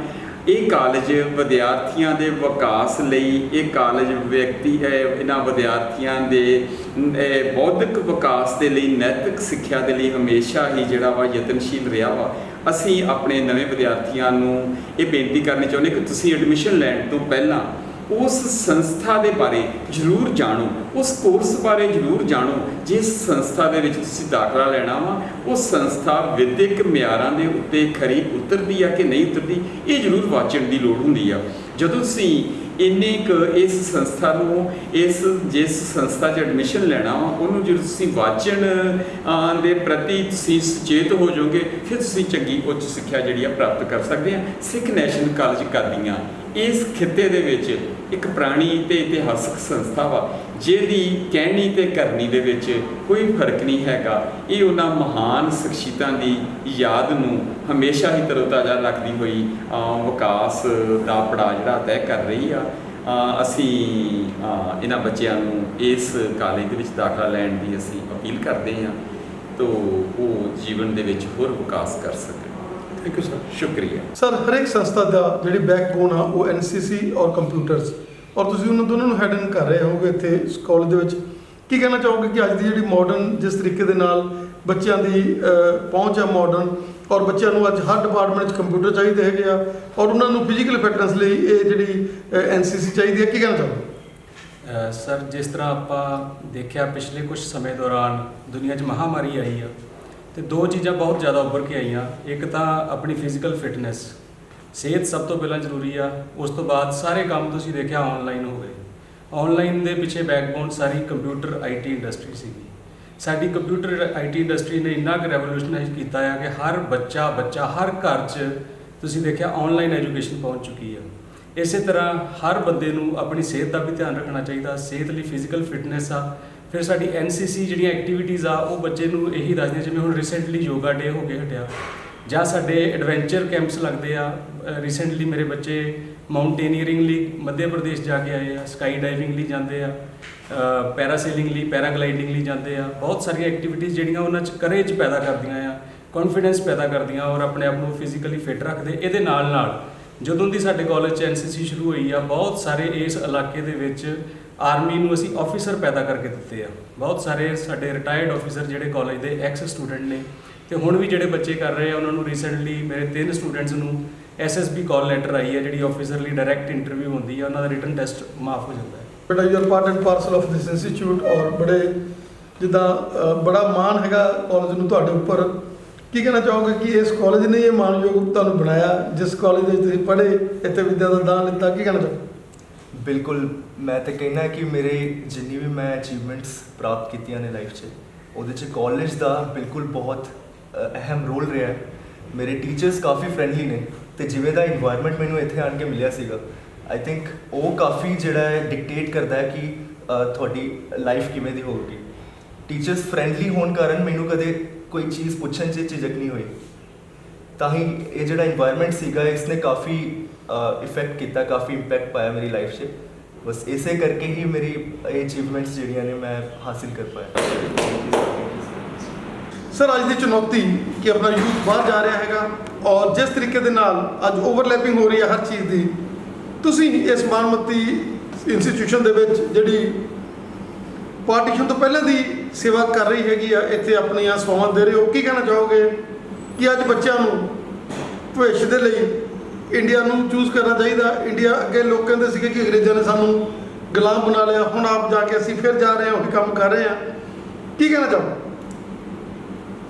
ਇਹ ਕਾਲਜ ਵਿਦਿਆਰਥੀਆਂ ਦੇ ਵਿਕਾਸ ਲਈ, ਇਹ ਕਾਲਜ ਇਹਨਾਂ ਵਿਦਿਆਰਥੀਆਂ ਦੇ ਬੌਧਿਕ ਵਿਕਾਸ ਦੇ ਲਈ, ਨੈਤਿਕ ਸਿੱਖਿਆ ਦੇ ਲਈ ਹਮੇਸ਼ਾ ਹੀ ਜਿਹੜਾ ਵਾ ਯਤਨਸ਼ੀਲ ਰਿਹਾ ਵਾ। ਅਸੀਂ ਆਪਣੇ ਨਵੇਂ ਵਿਦਿਆਰਥੀਆਂ ਨੂੰ ਇਹ ਬੇਨਤੀ ਕਰਨੀ ਚਾਹੁੰਦੇ ਕਿ ਤੁਸੀਂ ਐਡਮਿਸ਼ਨ ਲੈਣ ਤੋਂ ਪਹਿਲਾਂ ਉਸ ਸੰਸਥਾ ਦੇ ਬਾਰੇ ਜ਼ਰੂਰ ਜਾਣੋ, ਉਸ ਕੋਰਸ ਬਾਰੇ ਜ਼ਰੂਰ ਜਾਣੋ ਜਿਸ ਸੰਸਥਾ ਦੇ ਵਿੱਚ ਤੁਸੀਂ ਦਾਖਲਾ ਲੈਣਾ ਵਾ। ਉਹ ਸੰਸਥਾ ਵਿਦਿਅਕ ਮਿਆਰਾਂ ਦੇ ਉੱਤੇ ਖਰੀ ਉਤਰਦੀ ਆ ਕਿ ਨਹੀਂ ਉਤਰਦੀ, ਇਹ ਜ਼ਰੂਰ ਵਾਚਣ ਦੀ ਲੋੜ ਹੁੰਦੀ ਆ। ਜਦੋਂ ਤੁਸੀਂ ਇੰਨੇ ਕੁ ਇਸ ਸੰਸਥਾ ਨੂੰ, ਜਿਸ ਸੰਸਥਾ 'ਚ ਐਡਮਿਸ਼ਨ ਲੈਣਾ ਵਾ ਉਹਨੂੰ ਜਦੋਂ ਤੁਸੀਂ ਵਾਚਣ ਦੇ ਪ੍ਰਤੀ ਤੁਸੀਂ ਸੁਚੇਤ ਹੋ ਜਾਓਗੇ, ਫਿਰ ਤੁਸੀਂ ਚੰਗੀ ਉੱਚ ਸਿੱਖਿਆ ਜਿਹੜੀ ਆ ਪ੍ਰਾਪਤ ਕਰ ਸਕਦੇ ਆ। ਸਿੱਖ ਨੈਸ਼ਨਲ ਕਾਲਜ ਕਾਦੀਆਂ ਇਸ ਖਿੱਤੇ ਦੇ ਵਿੱਚ ਇੱਕ ਪੁਰਾਣੀ ਤੇ ਇਤਿਹਾਸਕ ਸੰਸਥਾ ਵਾ, ਜਿਹਦੀ ਕਹਿਣੀ ਤੇ ਕਰਨੀ ਦੇ ਵਿੱਚ ਕੋਈ ਫਰਕ ਨਹੀਂ ਹੈਗਾ। ਇਹ ਉਹਨਾਂ ਮਹਾਨ ਸ਼ਖਸੀਅਤਾਂ ਦੀ ਯਾਦ ਨੂੰ ਹਮੇਸ਼ਾ ਹੀ ਤਰੋਤਾਜ਼ਾ ਰੱਖਦੀ ਹੋਈ ਵਿਕਾਸ ਦਾ ਪੜਾਅ ਜਿਹੜਾ ਤੈਅ ਕਰ ਰਹੀ ਆ। ਅਸੀਂ ਇਹਨਾਂ ਬੱਚਿਆਂ ਨੂੰ ਇਸ ਕਾਲਜ ਦੇ ਵਿੱਚ ਦਾਖਲਾ ਲੈਣ ਦੀ ਅਸੀਂ ਅਪੀਲ ਕਰਦੇ ਹਾਂ ਤਾਂ ਉਹ ਜੀਵਨ ਦੇ ਵਿੱਚ ਹੋਰ ਵਿਕਾਸ ਕਰ ਸਕਣ। Thank you sir. ਸ਼ੁਕਰੀਆ ਸਰ। ਹਰੇਕ ਸੰਸਥਾ ਦਾ ਜਿਹੜੀ ਬੈਕਬੋਨ ਆ ਉਹ ਐਨਸੀਸੀ ਔਰ ਕੰਪਿਊਟਰਸ, ਔਰ ਤੁਸੀਂ ਉਹਨਾਂ ਦੋਨਾਂ ਨੂੰ ਹੈਂਡਲ ਕਰ ਰਹੇ ਹੋਗੇ ਇੱਥੇ ਇਸ ਕਾਲਜ ਦੇ ਵਿੱਚ। ਕੀ ਕਹਿਣਾ ਚਾਹੋਗੇ ਕਿ ਅੱਜ ਦੀ ਜਿਹੜੀ ਮਾਡਰਨ ਜਿਸ ਤਰੀਕੇ ਦੇ ਨਾਲ ਬੱਚਿਆਂ ਦੀ ਪਹੁੰਚ ਹੈ ਮਾਡਰਨ, ਔਰ ਬੱਚਿਆਂ ਨੂੰ ਅੱਜ ਹਰ ਡਿਪਾਰਟਮੈਂਟ 'ਚ ਕੰਪਿਊਟਰ ਚਾਹੀਦੇ ਹੈਗੇ ਆ, ਔਰ ਉਹਨਾਂ ਨੂੰ ਫਿਜ਼ੀਕਲ ਫਿਟਨੈਸ ਲਈ ਇਹ ਜਿਹੜੀ ਐਨਸੀਸੀ ਚਾਹੀਦੀ ਹੈ, ਕੀ ਕਹਿਣਾ ਚਾਹੋਗੇ? ਸਰ, ਜਿਸ ਤਰ੍ਹਾਂ ਆਪਾਂ ਦੇਖਿਆ ਪਿਛਲੇ ਕੁਝ ਸਮੇਂ ਦੌਰਾਨ ਦੁਨੀਆ 'ਚ ਮਹਾਮਾਰੀ ਆਈ ਆ ਤੇ ਦੋ ਚੀਜ਼ਾਂ ਬਹੁਤ ਜ਼ਿਆਦਾ ਉੱਭਰ ਕੇ ਆਈਆਂ। ਇੱਕ ਤਾਂ ਆਪਣੀ ਫਿਜ਼ੀਕਲ ਫਿਟਨੈਸ, ਸਿਹਤ ਸਭ ਤੋਂ ਪਹਿਲਾਂ ਜ਼ਰੂਰੀ ਆ। ਉਸ ਤੋਂ ਬਾਅਦ ਸਾਰੇ ਕੰਮ ਤੁਸੀਂ ਦੇਖਿਆ ਆਨਲਾਈਨ ਹੋ ਗਏ। ਆਨਲਾਈਨ ਦੇ ਪਿੱਛੇ backbone sorry computer IT industry ਸੀਗੀ। ਸਾਡੀ ਕੰਪਿਊਟਰ ਆਈਟੀ ਇੰਡਸਟਰੀ ਨੇ ਇੰਨਾ ਕੁ ਰੈਵੋਲੂਸ਼ਨਾਈਜ਼ ਕੀਤਾ ਆ ਕਿ ਹਰ ਬੱਚਾ ਹਰ ਘਰ 'ਚ ਤੁਸੀਂ ਦੇਖਿਆ ਆਨਲਾਈਨ ਐਜੂਕੇਸ਼ਨ ਪਹੁੰਚ ਚੁੱਕੀ ਆ। ਇਸੇ ਤਰ੍ਹਾਂ ਹਰ ਬੰਦੇ ਨੂੰ ਆਪਣੀ ਸਿਹਤ ਦਾ ਵੀ ਧਿਆਨ ਰੱਖਣਾ ਚਾਹੀਦਾ। ਸਿਹਤ ਲਈ ਫਿਜ਼ੀਕਲ ਫਿਟਨੈਸ ਆ। ਫਿਰ ਸਾਡੀ ਐਨਸੀਸੀ ਜਿਹੜੀਆਂ ਐਕਟੀਵਿਟੀਜ਼ ਆ ਉਹ ਬੱਚੇ ਨੂੰ ਇਹੀ ਦੱਸਦੀਆਂ, ਜਿਵੇਂ ਹੁਣ ਰੀਸੈਂਟਲੀ ਯੋਗਾ ਡੇ ਹੋ ਕੇ ਹਟਿਆ, ਜਾਂ ਸਾਡੇ ਐਡਵੈਂਚਰ ਕੈਂਪਸ ਲੱਗਦੇ ਆ। ਰੀਸੈਂਟਲੀ ਮੇਰੇ ਬੱਚੇ ਮਾਊਂਟੇਨੀਅਰਿੰਗ ਲਈ ਮੱਧ ਪ੍ਰਦੇਸ਼ ਜਾ ਕੇ ਆਏ ਆ, ਸਕਾਈ ਡਾਈਵਿੰਗ ਲਈ ਜਾਂਦੇ ਆ, ਪੈਰਾਸੇਲਿੰਗ ਲਈ, ਪੈਰਾਗਲਾਈਡਿੰਗ ਲਈ ਜਾਂਦੇ ਆ। ਬਹੁਤ ਸਾਰੀਆਂ ਐਕਟੀਵਿਟੀਜ਼ ਜਿਹੜੀਆਂ ਉਹਨਾਂ 'ਚ ਕਰੇਜ ਪੈਦਾ ਕਰਦੀਆਂ ਆ, ਕੌਨਫੀਡੈਂਸ ਪੈਦਾ ਕਰਦੀਆਂ ਔਰ ਆਪਣੇ ਆਪ ਨੂੰ ਫਿਜ਼ੀਕਲੀ ਫਿਟ ਰੱਖਦੇ। ਇਹਦੇ ਨਾਲ ਨਾਲ ਜਦੋਂ ਦੀ ਸਾਡੇ ਕਾਲਜ 'ਚ ਐਨਸੀਸੀ ਸ਼ੁਰੂ ਹੋਈ ਆ, ਬਹੁਤ ਸਾਰੇ ਇਸ ਇਲਾਕੇ ਦੇ ਵਿੱਚ ਆਰਮੀ ਨੂੰ ਅਸੀਂ ਆਫੀਸਰ ਪੈਦਾ ਕਰਕੇ ਦਿੱਤੇ ਆ। ਬਹੁਤ ਸਾਰੇ ਸਾਡੇ ਰਿਟਾਇਰਡ ਆਫੀਸਰ ਜਿਹੜੇ ਕਾਲਜ ਦੇ ਐਕਸ ਸਟੂਡੈਂਟ ਨੇ, ਤੇ ਹੁਣ ਵੀ ਜਿਹੜੇ ਬੱਚੇ ਕਰ ਰਹੇ ਆ ਉਹਨਾਂ ਨੂੰ ਰੀਸੈਂਟਲੀ ਮੇਰੇ 3 ਸਟੂਡੈਂਟਸ ਨੂੰ ਐਸਐਸਬੀ ਕਾਲ ਲੈਟਰ ਆਈ ਹੈ, ਜਿਹੜੀ ਆਫੀਸਰ ਲਈ ਡਾਇਰੈਕਟ ਇੰਟਰਵਿਊ ਹੁੰਦੀ ਹੈ, ਉਹਨਾਂ ਦਾ ਰਿਟਨ ਟੈਸਟ ਮਾਫ ਹੋ ਜਾਂਦਾ ਹੈ। ਬੇਟਾ you are part and parcel of this institute, ਔਰ ਬੜੇ ਜਿੱਦਾਂ ਬੜਾ ਮਾਣ ਹੈਗਾ ਕਾਲਜ ਨੂੰ ਤੁਹਾਡੇ ਉੱਪਰ। ਕੀ ਕਹਿਣਾ ਚਾਹੋਗੇ ਕਿ ਇਸ ਕਾਲਜ ਨੇ ਇਹ ਮਾਣਯੋਗ ਤੁਹਾਨੂੰ ਬਣਾਇਆ, ਜਿਸ ਕਾਲਜ ਦੇ ਵਿੱਚ ਤੁਸੀਂ ਪੜ੍ਹੇ, ਇੱਥੇ ਵਿੱਦਿਆ ਦਾ ਦਾਨ ਲਿੱਤਾ, ਕੀ ਕਹਿਣਾ ਚਾਹੋਗੇ? ਬਿਲਕੁਲ, ਮੈਂ ਤਾਂ ਕਹਿਣਾ ਕਿ ਮੇਰੇ ਜਿੰਨੀ ਵੀ ਮੈਂ ਅਚੀਵਮੈਂਟਸ ਪ੍ਰਾਪਤ ਕੀਤੀਆਂ ਨੇ ਲਾਈਫ 'ਚ, ਉਹਦੇ 'ਚ ਕਾਲਜ ਦਾ ਬਿਲਕੁਲ ਬਹੁਤ ਅਹਿਮ ਰੋਲ ਰਿਹਾ ਹੈ। ਮੇਰੇ ਟੀਚਰਸ ਕਾਫੀ ਫਰੈਂਡਲੀ ਨੇ, ਅਤੇ ਜਿਵੇਂ ਦਾ ਇਨਵਾਇਰਮੈਂਟ ਮੈਨੂੰ ਇੱਥੇ ਆਣ ਕੇ ਮਿਲਿਆ ਸੀਗਾ, ਆਈ ਥਿੰਕ ਉਹ ਕਾਫੀ ਜਿਹੜਾ ਹੈ ਡਿਕਟੇਟ ਕਰਦਾ ਹੈ ਕਿ ਤੁਹਾਡੀ ਲਾਈਫ ਕਿਵੇਂ ਦੀ ਹੋਊਗੀ। ਟੀਚਰਸ ਫਰੈਂਡਲੀ ਹੋਣ ਕਾਰਨ ਮੈਨੂੰ ਕਦੇ ਕੋਈ ਚੀਜ਼ ਪੁੱਛਣ 'ਚ ਝਿਜਕ ਨਹੀਂ ਹੋਈ। ਤਾਂ ਹੀ ਇਹ ਜਿਹੜਾ ਇਨਵਾਇਰਮੈਂਟ ਸੀਗਾ ਇਸਨੇ ਕਾਫੀ ਇਫੈਕਟ ਕੀਤਾ, ਕਾਫੀ ਇੰਪੈਕਟ ਪਾਇਆ ਮੇਰੀ ਲਾਈਫ 'ਚ। ਬਸ ਇਸੇ ਕਰਕੇ ਹੀ ਮੇਰੀ ਇਹ ਅਚੀਵਮੈਂਟਸ ਜਿਹੜੀਆਂ ਨੇ ਮੈਂ ਹਾਸਿਲ ਕਰ ਪਾਇਆ। ਸਰ, ਅੱਜ ਦੀ ਚੁਣੌਤੀ ਕਿ ਆਪਣਾ ਯੂਥ ਬਾਹਰ ਜਾ ਰਿਹਾ ਹੈਗਾ, ਔਰ ਜਿਸ ਤਰੀਕੇ ਦੇ ਨਾਲ ਅੱਜ ਓਵਰਲੈਪਿੰਗ ਹੋ ਰਹੀ ਹੈ ਹਰ ਚੀਜ਼ ਦੀ, ਤੁਸੀਂ ਇਸ ਮਾਨਮੱਤੀ ਇੰਸਟੀਟਿਊਸ਼ਨ ਦੇ ਵਿੱਚ ਜਿਹੜੀ ਪਾਰਟੀਸ਼ਨ ਤੋਂ ਪਹਿਲਾਂ ਦੀ ਸੇਵਾ ਕਰ ਰਹੀ ਹੈਗੀ ਆ, ਇੱਥੇ ਆਪਣੀਆਂ ਸੇਵਾਵਾਂ ਦੇ ਰਹੇ ਹੋ, ਕੀ ਕਹਿਣਾ ਚਾਹੋਗੇ ਕਿ ਅੱਜ ਬੱਚਿਆਂ ਨੂੰ ਭਵਿੱਖ ਦੇ ਲਈ ਇੰਡੀਆ ਨੂੰ ਚੂਜ਼ ਕਰਨਾ ਚਾਹੀਦਾ? ਇੰਡੀਆ ਅੱਗੇ ਲੋਕ ਕਹਿੰਦੇ ਸੀਗੇ ਕਿ ਅੰਗਰੇਜ਼ਾਂ ਨੇ ਸਾਨੂੰ ਗੁਲਾਮ ਬਣਾ ਲਿਆ, ਹੁਣ ਆਪ ਜਾ ਕੇ ਅਸੀਂ ਫਿਰ ਜਾ ਰਹੇ ਹਾਂ, ਉਹੀ ਕੰਮ ਕਰ ਰਹੇ ਹਾਂ, ਕੀ ਕਹਿਣਾ ਚਾਹੋਗੇ?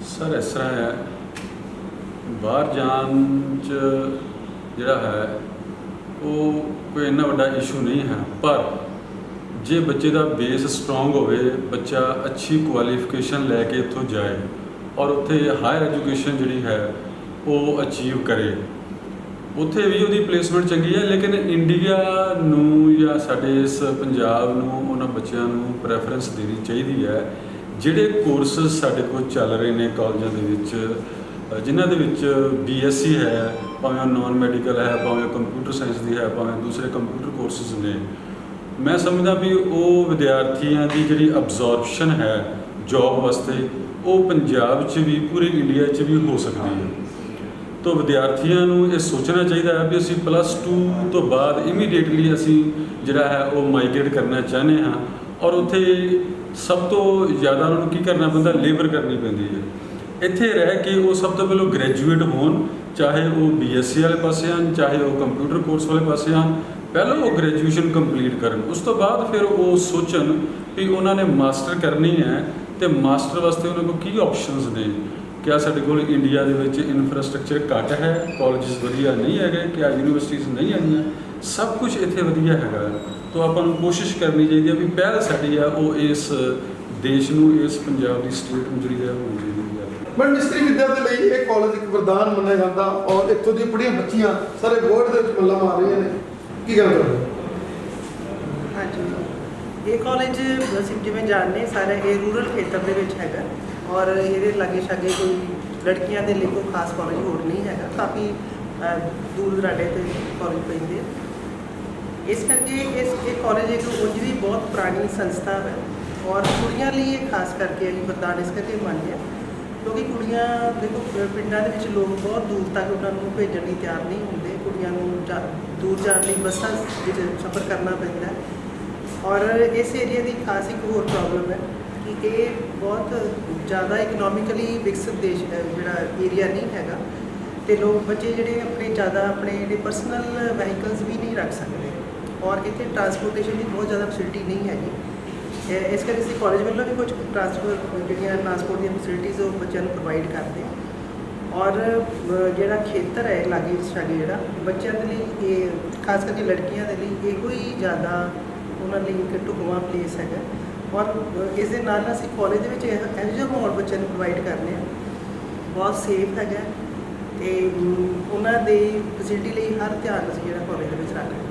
ਸਰ, ਇਸ ਤਰ੍ਹਾਂ ਹੈ, ਬਾਹਰ ਜਾਣ 'ਚ ਜਿਹੜਾ ਹੈ ਉਹ ਕੋਈ ਇੰਨਾ ਵੱਡਾ ਇਸ਼ੂ ਨਹੀਂ ਹੈ, ਪਰ ਜੇ ਬੱਚੇ ਦਾ ਬੇਸ ਸਟਰੋਂਗ ਹੋਵੇ, ਬੱਚਾ ਅੱਛੀ ਕੁਆਲੀਫਿਕੇਸ਼ਨ ਲੈ ਕੇ ਇੱਥੋਂ ਜਾਏ ਔਰ ਉੱਥੇ ਹਾਇਰ ਐਜੂਕੇਸ਼ਨ ਜਿਹੜੀ ਹੈ ਉਹ ਅਚੀਵ ਕਰੇ, ਉੱਥੇ ਵੀ ਉਹਦੀ ਪਲੇਸਮੈਂਟ ਚੰਗੀ ਹੈ। ਲੇਕਿਨ ਇੰਡੀਆ ਨੂੰ ਜਾਂ ਸਾਡੇ ਇਸ ਪੰਜਾਬ ਨੂੰ ਉਹਨਾਂ ਬੱਚਿਆਂ ਨੂੰ ਪ੍ਰੈਫਰੈਂਸ ਦੇਣੀ ਚਾਹੀਦੀ ਹੈ ਜਿਹੜੇ ਕੋਰਸਿਸ ਸਾਡੇ ਕੋਲ ਚੱਲ ਰਹੇ ਨੇ ਕਾਲਜਾਂ ਦੇ ਵਿੱਚ, ਜਿਨ੍ਹਾਂ ਦੇ ਵਿੱਚ BSc ਹੈ, ਭਾਵੇਂ ਨਾਨ ਮੈਡੀਕਲ ਹੈ, ਭਾਵੇਂ ਕੰਪਿਊਟਰ ਸਾਇੰਸ ਦੀ ਹੈ, ਭਾਵੇਂ ਦੂਸਰੇ ਕੰਪਿਊਟਰ ਕੋਰਸਿਸ ਨੇ। ਮੈਂ ਸਮਝਦਾ ਵੀ ਉਹ ਵਿਦਿਆਰਥੀਆਂ ਦੀ ਜਿਹੜੀ ਅਬਜ਼ੋਰਪਸ਼ਨ ਹੈ ਜੋਬ ਵਾਸਤੇ, ਉਹ ਪੰਜਾਬ 'ਚ ਵੀ ਪੂਰੇ ਇੰਡੀਆ 'ਚ ਵੀ ਹੋ ਸਕਦੀ ਹੈ। ਤਾਂ ਵਿਦਿਆਰਥੀਆਂ ਨੂੰ ਇਹ ਸੋਚਣਾ ਚਾਹੀਦਾ ਹੈ ਵੀ ਅਸੀਂ +2 ਤੋਂ ਬਾਅਦ ਇਮੀਡੀਏਟਲੀ ਅਸੀਂ ਜਿਹੜਾ ਹੈ ਉਹ ਮਾਈਗ੍ਰੇਟ ਕਰਨਾ ਚਾਹੁੰਦੇ ਹਾਂ, ਔਰ ਉੱਥੇ ਸਭ ਤੋਂ ਜ਼ਿਆਦਾ ਉਹਨਾਂ ਨੂੰ ਕੀ ਕਰਨਾ ਪੈਂਦਾ, ਲੇਬਰ ਕਰਨੀ ਪੈਂਦੀ ਹੈ। ਇੱਥੇ ਰਹਿ ਕੇ ਉਹ ਸਭ ਤੋਂ ਪਹਿਲਾਂ ਗ੍ਰੈਜੂਏਟ ਹੋਣ, ਚਾਹੇ ਉਹ BSc ਵਾਲੇ ਪਾਸੇ ਹਨ, ਚਾਹੇ ਉਹ ਕੰਪਿਊਟਰ ਕੋਰਸ ਵਾਲੇ ਪਾਸੇ ਹਨ, ਪਹਿਲਾਂ ਉਹ ਗ੍ਰੈਜੂਏਸ਼ਨ ਕੰਪਲੀਟ ਕਰਨ, ਉਸ ਤੋਂ ਬਾਅਦ ਫਿਰ ਉਹ ਸੋਚਣ ਵੀ ਉਹਨਾਂ ਨੇ ਮਾਸਟਰ ਕਰਨੀ ਹੈ, ਅਤੇ ਮਾਸਟਰ ਵਾਸਤੇ ਉਹਨਾਂ ਕੋਲ ਕੀ ਆਪਸ਼ਨਸ ਨੇ। ਕਿਆ ਸਾਡੇ ਕੋਲ ਇੰਡੀਆ ਦੇ ਵਿੱਚ ਇਨਫਰਾਸਟਰਕਚਰ ਘੱਟ ਹੈ, ਕਾਲਜਸ ਵਧੀਆ ਨਹੀਂ ਹੈਗੇ, ਕਿਆ ਯੂਨੀਵਰਸਿਟੀਜ਼ ਨਹੀਂ ਹੈਗੀਆਂ? ਸਭ ਕੁਝ ਇੱਥੇ ਵਧੀਆ ਹੈਗਾ। ਤਾਂ ਆਪਾਂ ਨੂੰ ਕੋਸ਼ਿਸ਼ ਕਰਨੀ ਚਾਹੀਦੀ ਹੈ ਵੀ ਪਹਿਲ ਸਾਡੀ ਆ ਉਹ ਇਸ ਦੇਸ਼ ਨੂੰ, ਇਸ ਪੰਜਾਬ ਦੀ ਸਟੇਟ ਨੂੰ ਜਿਹੜੀ ਹੈ ਹੋਣੀ ਚਾਹੀਦੀ ਹੈ। ਬਟ ਮਿਸਤਰੀ ਵਿੱਦਿਆ ਦੇ ਲਈ ਇਹ ਕਾਲਜ ਇੱਕ ਵਰਦਾਨ ਮੰਨਿਆ ਜਾਂਦਾ, ਔਰ ਇੱਥੋਂ ਦੀਆਂ ਪੜ੍ਹੀਆਂ ਬੱਚੀਆਂ ਸਾਰੇ ਵਰਲਡ ਦੇ ਵਿੱਚ ਮੱਲਾਂ ਮਾਰ ਰਹੀਆਂ ਨੇ, ਕੀ ਗੱਲ ਕਰਦੇ? ਹਾਂਜੀ, ਇਹ ਕਾਲਜ ਅਸੀਂ ਜਿਵੇਂ ਜਾਣਦੇ ਸਾਰੇ ਇਹ ਰੂਰਲ ਖੇਤਰ ਦੇ ਵਿੱਚ ਹੈਗਾ, ਔਰ ਇਹਦੇ ਲਾਗੇ ਛਾਗੇ ਕੋਈ ਲੜਕੀਆਂ ਦੇ ਲਈ ਕੋਈ ਖਾਸ ਕਾਲਜ ਹੋਰ ਨਹੀਂ ਹੈਗਾ, ਕਾਫੀ ਦੂਰ ਦਰਾਡੇ ਤੇ ਕਾਲਜ ਪੈਂਦੇ ਆ। ਇਸ ਕਰਕੇ ਇਹ ਕਾਲਜ ਇੱਕ ਉਂਝ ਵੀ ਬਹੁਤ ਪੁਰਾਣੀ ਸੰਸਥਾ ਹੈ ਔਰ ਕੁੜੀਆਂ ਲਈ ਇਹ ਖਾਸ ਕਰਕੇ ਅਸੀਂ ਵਰਦਾਨ ਇਸ ਕਰਕੇ ਮੰਨਦੇ ਹਾਂ ਕਿਉਂਕਿ ਕੁੜੀਆਂ ਦੇਖੋ ਪਿੰਡਾਂ ਦੇ ਵਿੱਚ ਲੋਕ ਬਹੁਤ ਦੂਰ ਤੱਕ ਉਹਨਾਂ ਨੂੰ ਭੇਜਣ ਲਈ ਤਿਆਰ ਨਹੀਂ ਹੁੰਦੇ, ਕੁੜੀਆਂ ਨੂੰ ਦੂਰ ਜਾਣ ਲਈ ਬੱਸਾਂ ਵਿੱਚ ਸਫ਼ਰ ਕਰਨਾ ਪੈਂਦਾ ਹੈ। ਔਰ ਇਸ ਏਰੀਆ ਦੀ ਖਾਸ ਇੱਕ ਹੋਰ ਪ੍ਰੋਬਲਮ ਹੈ ਕਿ ਇਹ ਬਹੁਤ ਜ਼ਿਆਦਾ ਇਕਨੋਮਿਕਲੀ ਵਿਕਸਿਤ ਦੇਸ਼ ਜਿਹੜਾ ਏਰੀਆ ਨਹੀਂ ਹੈਗਾ ਅਤੇ ਲੋਕ ਬੱਚੇ ਜਿਹੜੇ ਆਪਣੇ ਜ਼ਿਆਦਾ ਆਪਣੇ ਜਿਹੜੇ ਪਰਸਨਲ ਵਹੀਕਲਸ ਵੀ ਨਹੀਂ ਰੱਖ ਸਕਦੇ ਔਰ ਇੱਥੇ ਟਰਾਂਸਪੋਰਟੇਸ਼ਨ ਦੀ ਬਹੁਤ ਜ਼ਿਆਦਾ ਫੈਸਿਲਿਟੀ ਨਹੀਂ ਹੈਗੀ। ਇਸ ਕਰਕੇ ਅਸੀਂ ਕਾਲਜ ਵੱਲੋਂ ਵੀ ਕੁਝ ਟਰਾਂਸਪੋਰਟ ਦੀਆਂ ਫੈਸਿਲਿਟੀਜ਼ ਉਹ ਬੱਚਿਆਂ ਨੂੰ ਪ੍ਰੋਵਾਈਡ ਕਰਦੇ ਹਾਂ ਔਰ ਜਿਹੜਾ ਖੇਤਰ ਹੈ ਲਾਗੇ ਛਾਗੇ ਜਿਹੜਾ ਬੱਚਿਆਂ ਦੇ ਲਈ ਇਹ ਖਾਸ ਕਰਕੇ ਲੜਕੀਆਂ ਦੇ ਲਈ ਇਹੋ ਹੀ ਜ਼ਿਆਦਾ ਉਹਨਾਂ ਲਈ ਇੱਕ ਢੁਕਵਾਂ ਪਲੇਸ ਹੈਗਾ ਔਰ ਇਸ ਦੇ ਨਾਲ ਅਸੀਂ ਕਾਲਜ ਦੇ ਵਿੱਚ ਇਹੋ ਜਿਹਾ ਮਾਹੌਲ ਬੱਚਿਆਂ ਨੂੰ ਪ੍ਰੋਵਾਈਡ ਕਰਦੇ ਹਾਂ, ਬਹੁਤ ਸੇਫ ਹੈਗਾ ਅਤੇ ਉਹਨਾਂ ਦੇ ਫੈਸਿਲਿਟੀ ਲਈ ਹਰ ਧਿਆਨ ਅਸੀਂ ਜਿਹੜਾ ਕਾਲਜ ਦੇ ਵਿੱਚ ਰੱਖਦੇ ਹਾਂ।